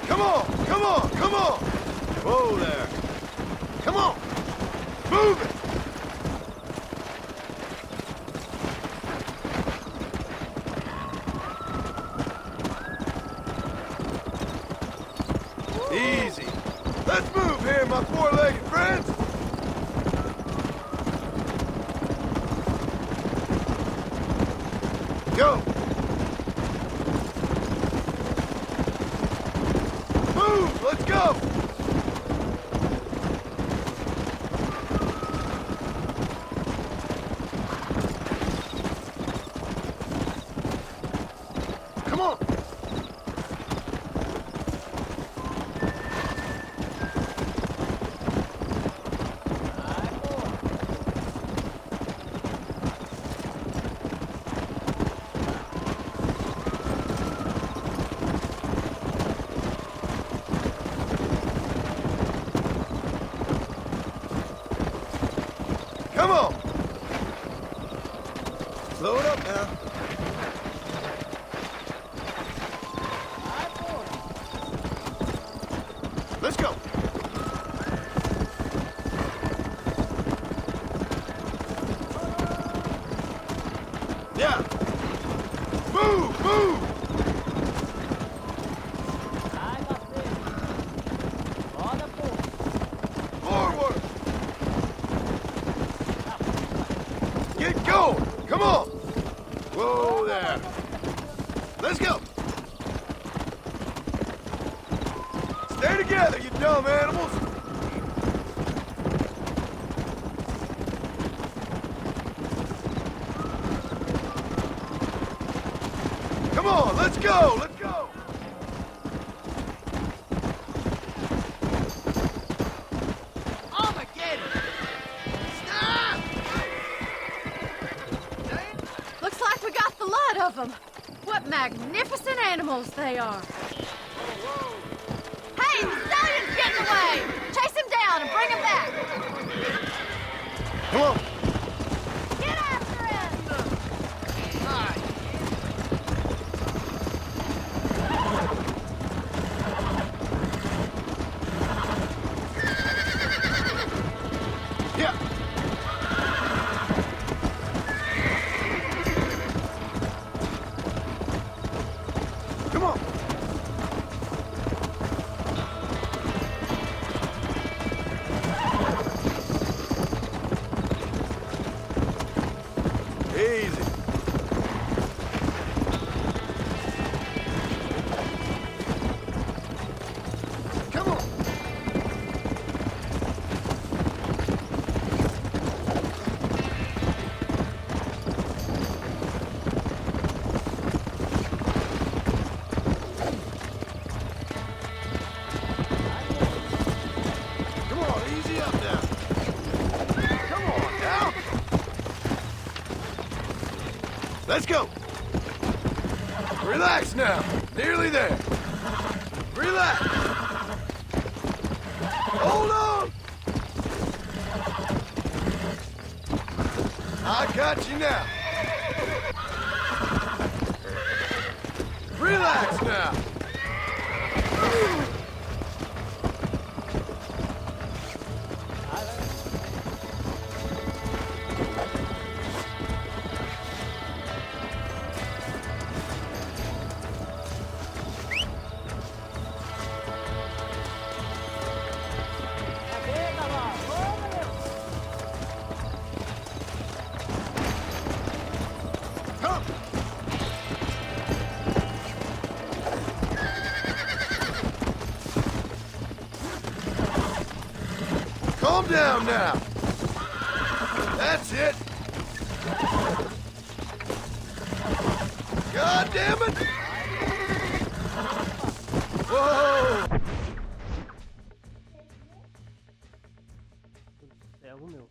Come on, come on, come on. Whoa there. Come on. Move it. Easy. Let's move here, my four-legged friends. Go. Move, let's go. Come on. Slow it up now. Let's go. Yeah. Move, move. Forward. Get going. Come on. Whoa there. Let's go. Stay together, you dumb animals. Come on, let's go, let's go. Armageddon! Stop! Looks like we got the lot of them. What magnificent animals they are. Hey, the stallion's getting away! Chase him down and bring him back! Come on. Get after him! Yeah. Come on. Easy. Come on. Come on, easy up now. Come on now. Let's go. Relax now. Nearly there. Relax. Hold on. I got you now. Relax now. Come. Calm down now. That's it. God damn it. Whoa. Cego, meu.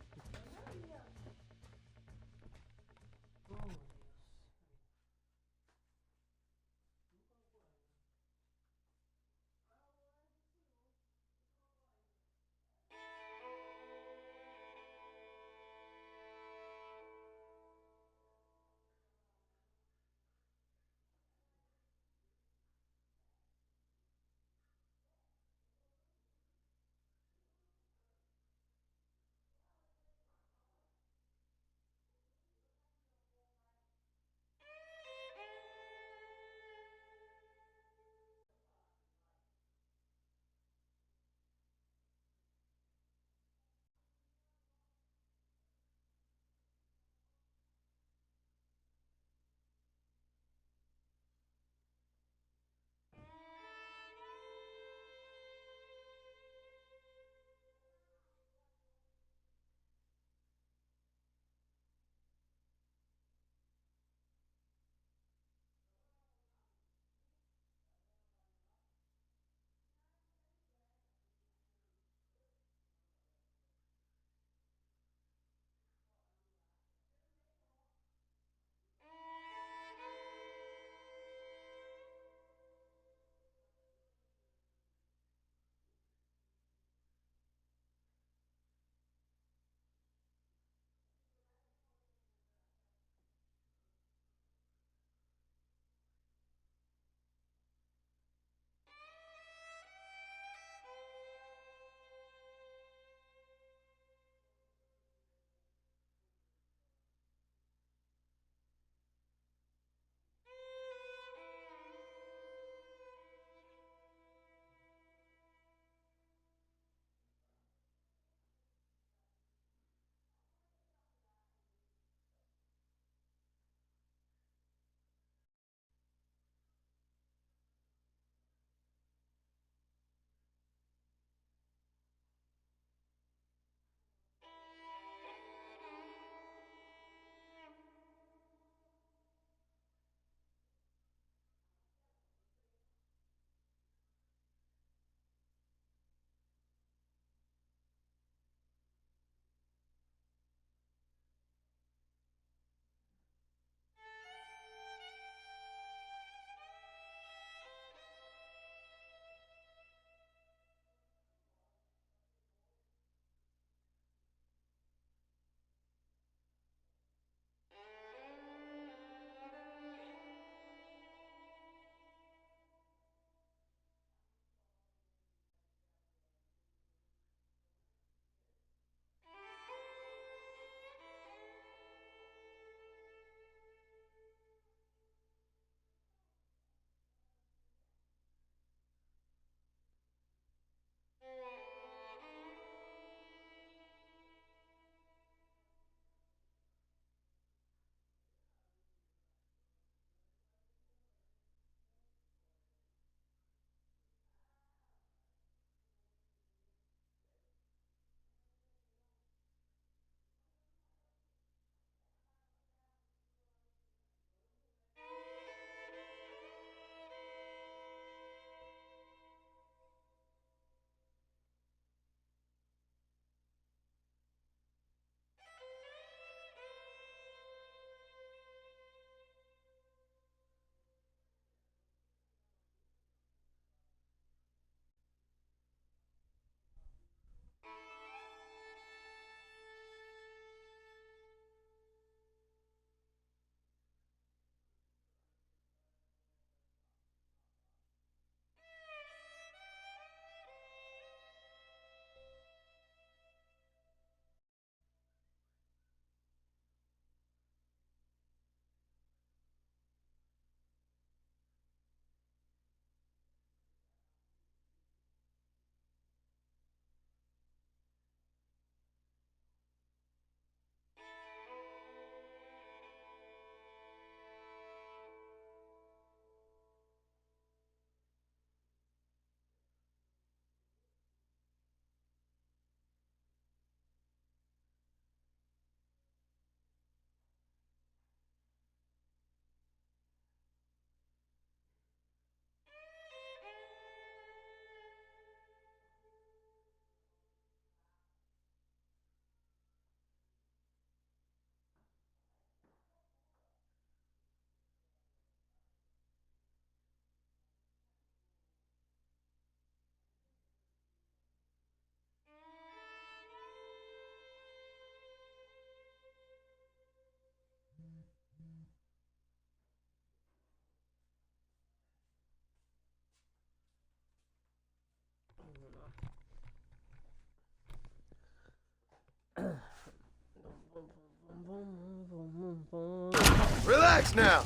Relax now.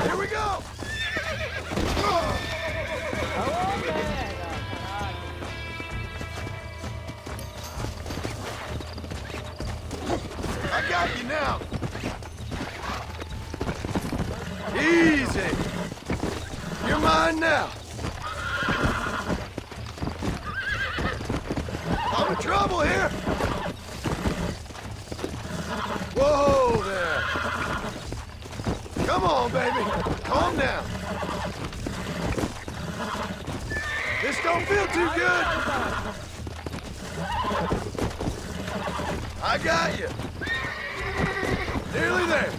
Here we go. I got you now. Easy. You're mine now. I'm in trouble here. Whoa there. Come on, baby. Calm down. This don't feel too good. I got you. Nearly there.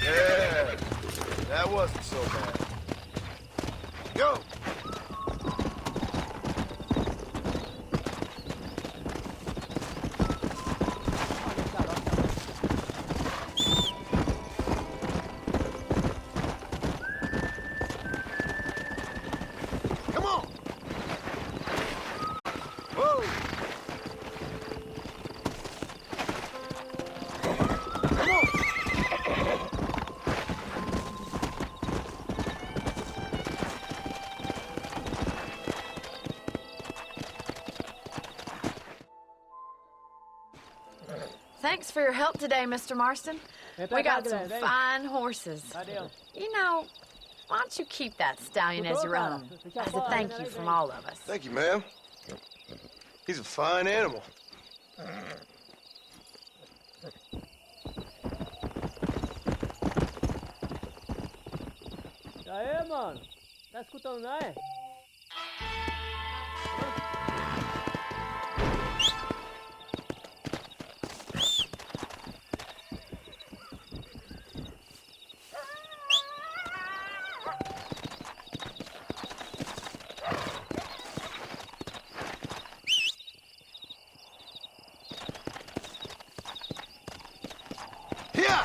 Yeah, that wasn't so bad. Go. Come on. Whoa. Come on. Thanks for your help today, Mr. Marston. We got some fine horses. You know, why don't you keep that stallion as your own, as a thank you from all of us. Thank you, ma'am. He's a fine animal. E aí, mano? Tá escutando, não é? Here!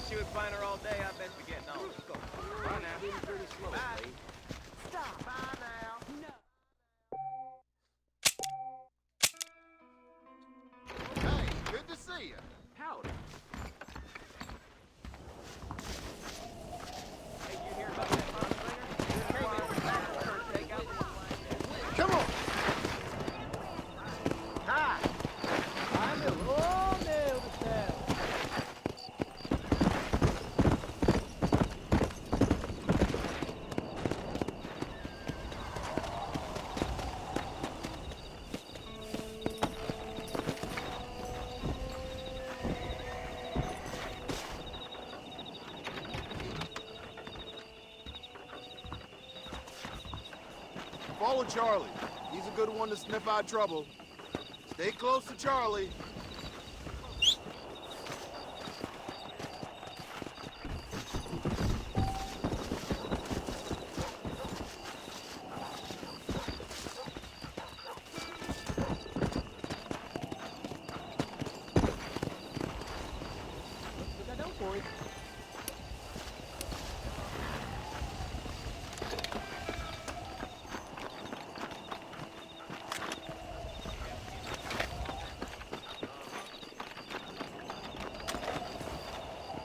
she would find her all day. I bet you're getting on. Let's go. Bye now. Pretty slow, Bye. Stop. Bye now. Hey, good to see you. Howdy. Hey, you hear about that gunslinger? Come on. Hi. Ai meu, oh meu do céu. Follow Charlie. He's a good one to sniff out trouble. Stay close to Charlie. Cidadão foi.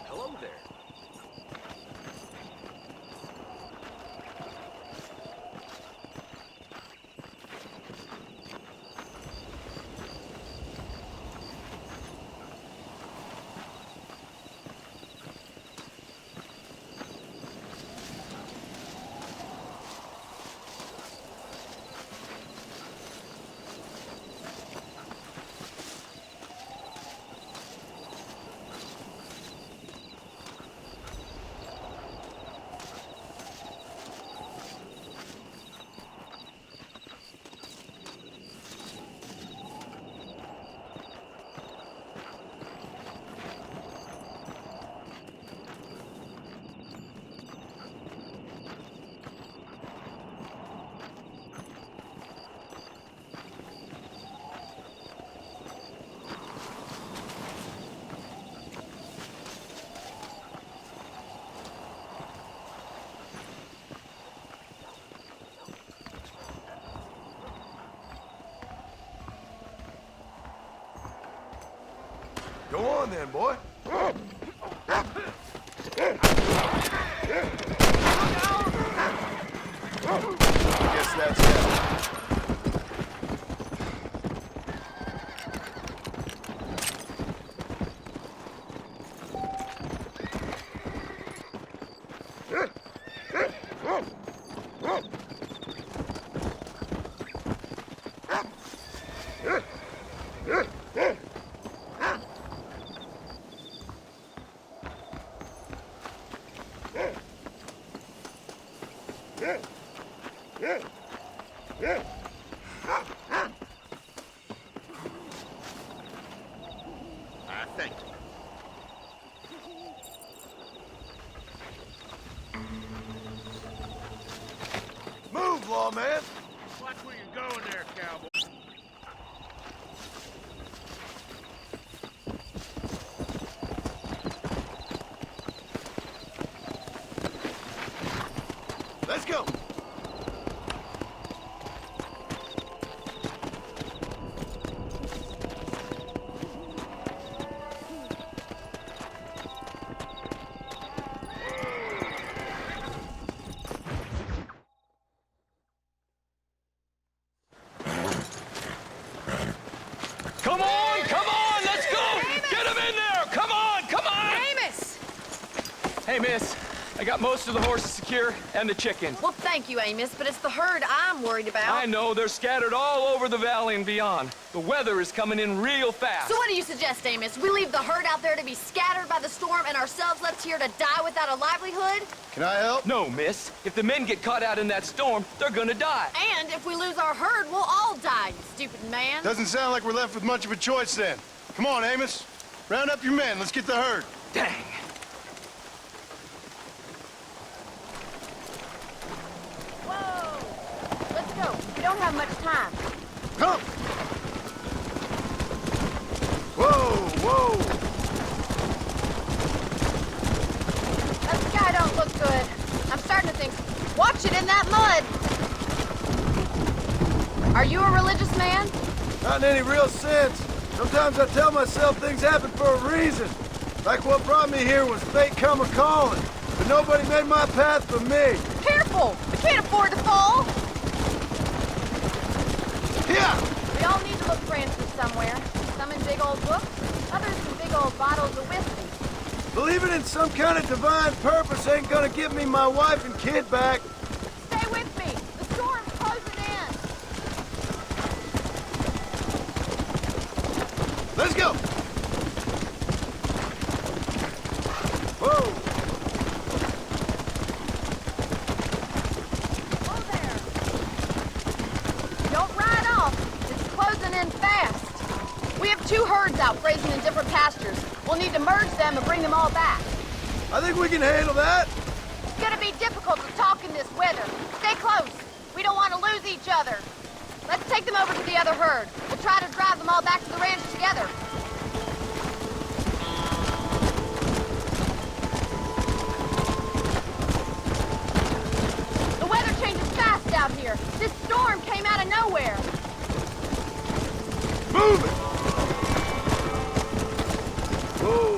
Hello there. Go on then, boy. Guess that's it. I think. Move, lawman. Watch where you're going there, cowboy. Let's go. Come on, let's go! Get him in there! Come on! Amos! Hey, miss, I got most of the horses secure and the chickens. Well, thank you, Amos, but it's the herd I'm worried about. I know, they're scattered all over the valley and beyond. The weather is coming in real fast. So what do you suggest, Amos? We leave the herd out there to be scattered by the storm and ourselves left here to die without a livelihood? Can I help? No, miss. If the men get caught out in that storm, they're gonna die. And if we lose our herd, we'll all die, you stupid man. Doesn't sound like we're left with much of a choice then. Come on, Amos. Round up your men. Let's get the herd. Dang. Whoa! Let's go. We don't have much time. Come! Whoa, whoa! good. I'm starting to think, watch it in that mud. Are you a religious man? Not in any real sense. Sometimes I tell myself things happen for a reason. Like what brought me here was fate come a calling. But nobody made my path but me. Careful! We can't afford to fall! Yeah! We all need to look for answers somewhere. Some in big old books, others in big old bottles of whiskey. Believing in some kind of divine purpose ain't gonna give me my wife and kid back. Stay with me! The storm's closing in! Let's go! Whoa! Oh, there! Don't ride off! It's closing in fast! We have 2 herds out grazing in different pastures. We'll need to merge them and bring them all back. I think we can handle that. It's gonna be difficult to talk in this weather. Stay close. We don't want to lose each other. Let's take them over to the other herd. We'll try to drive them all back to the ranch together. The weather changes fast out here. This storm came out of nowhere. Move it! Whoa!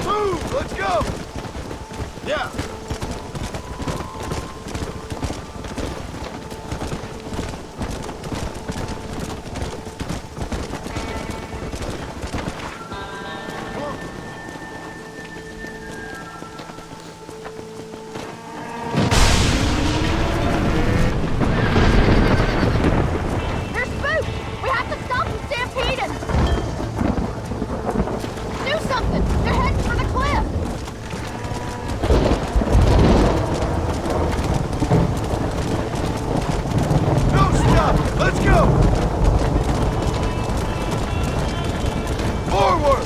Move! Let's go! Yeah! They're spooked! We have to stop them stampeding! Do something! They're heading for the cliff! No stop! Let's go! Forward!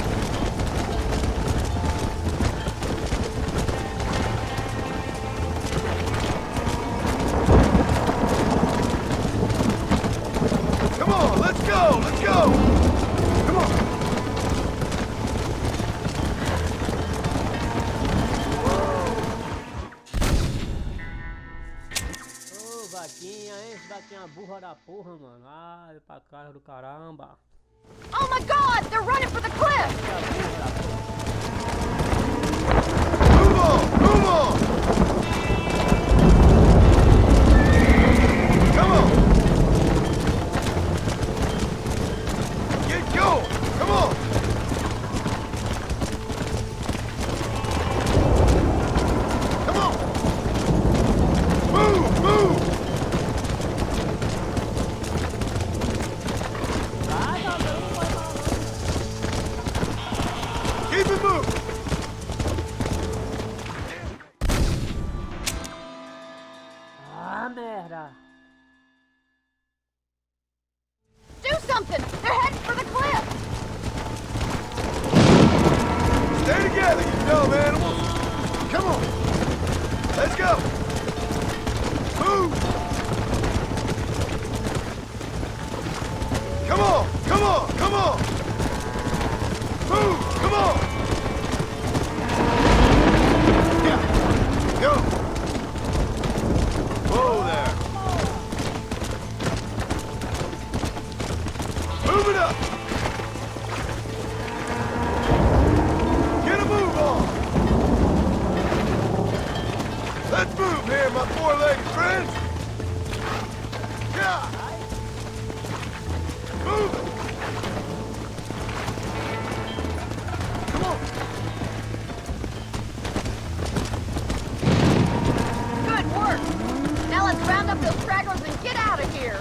Come on, let's go! Let's go! Come on! Ô, vaquinha, hein? Esse vaquinha burra da porra, mano. Ah, pra cara do caramba. Oh my god! They're running for the cliff! Move on! Move on! Come on! Get going! Come on! Come on! Move! Move! Keep it moving! Ah, merda. Do something! They're heading for the cliff! Stay together, you dumb animals! Come on! Let's go! Move! Come on! Come on! Come on! Move! Come on! Yeah! Go! Whoa there! Move it up! Get a move on! Let's move here, my four-legged friends! Yeah! Move it! Come on! Good work! Now let's round up those stragglers and get out of here!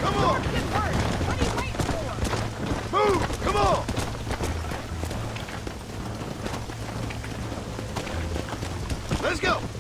Come on! Get worse. What are you waiting for? Move! Come on! Let's go!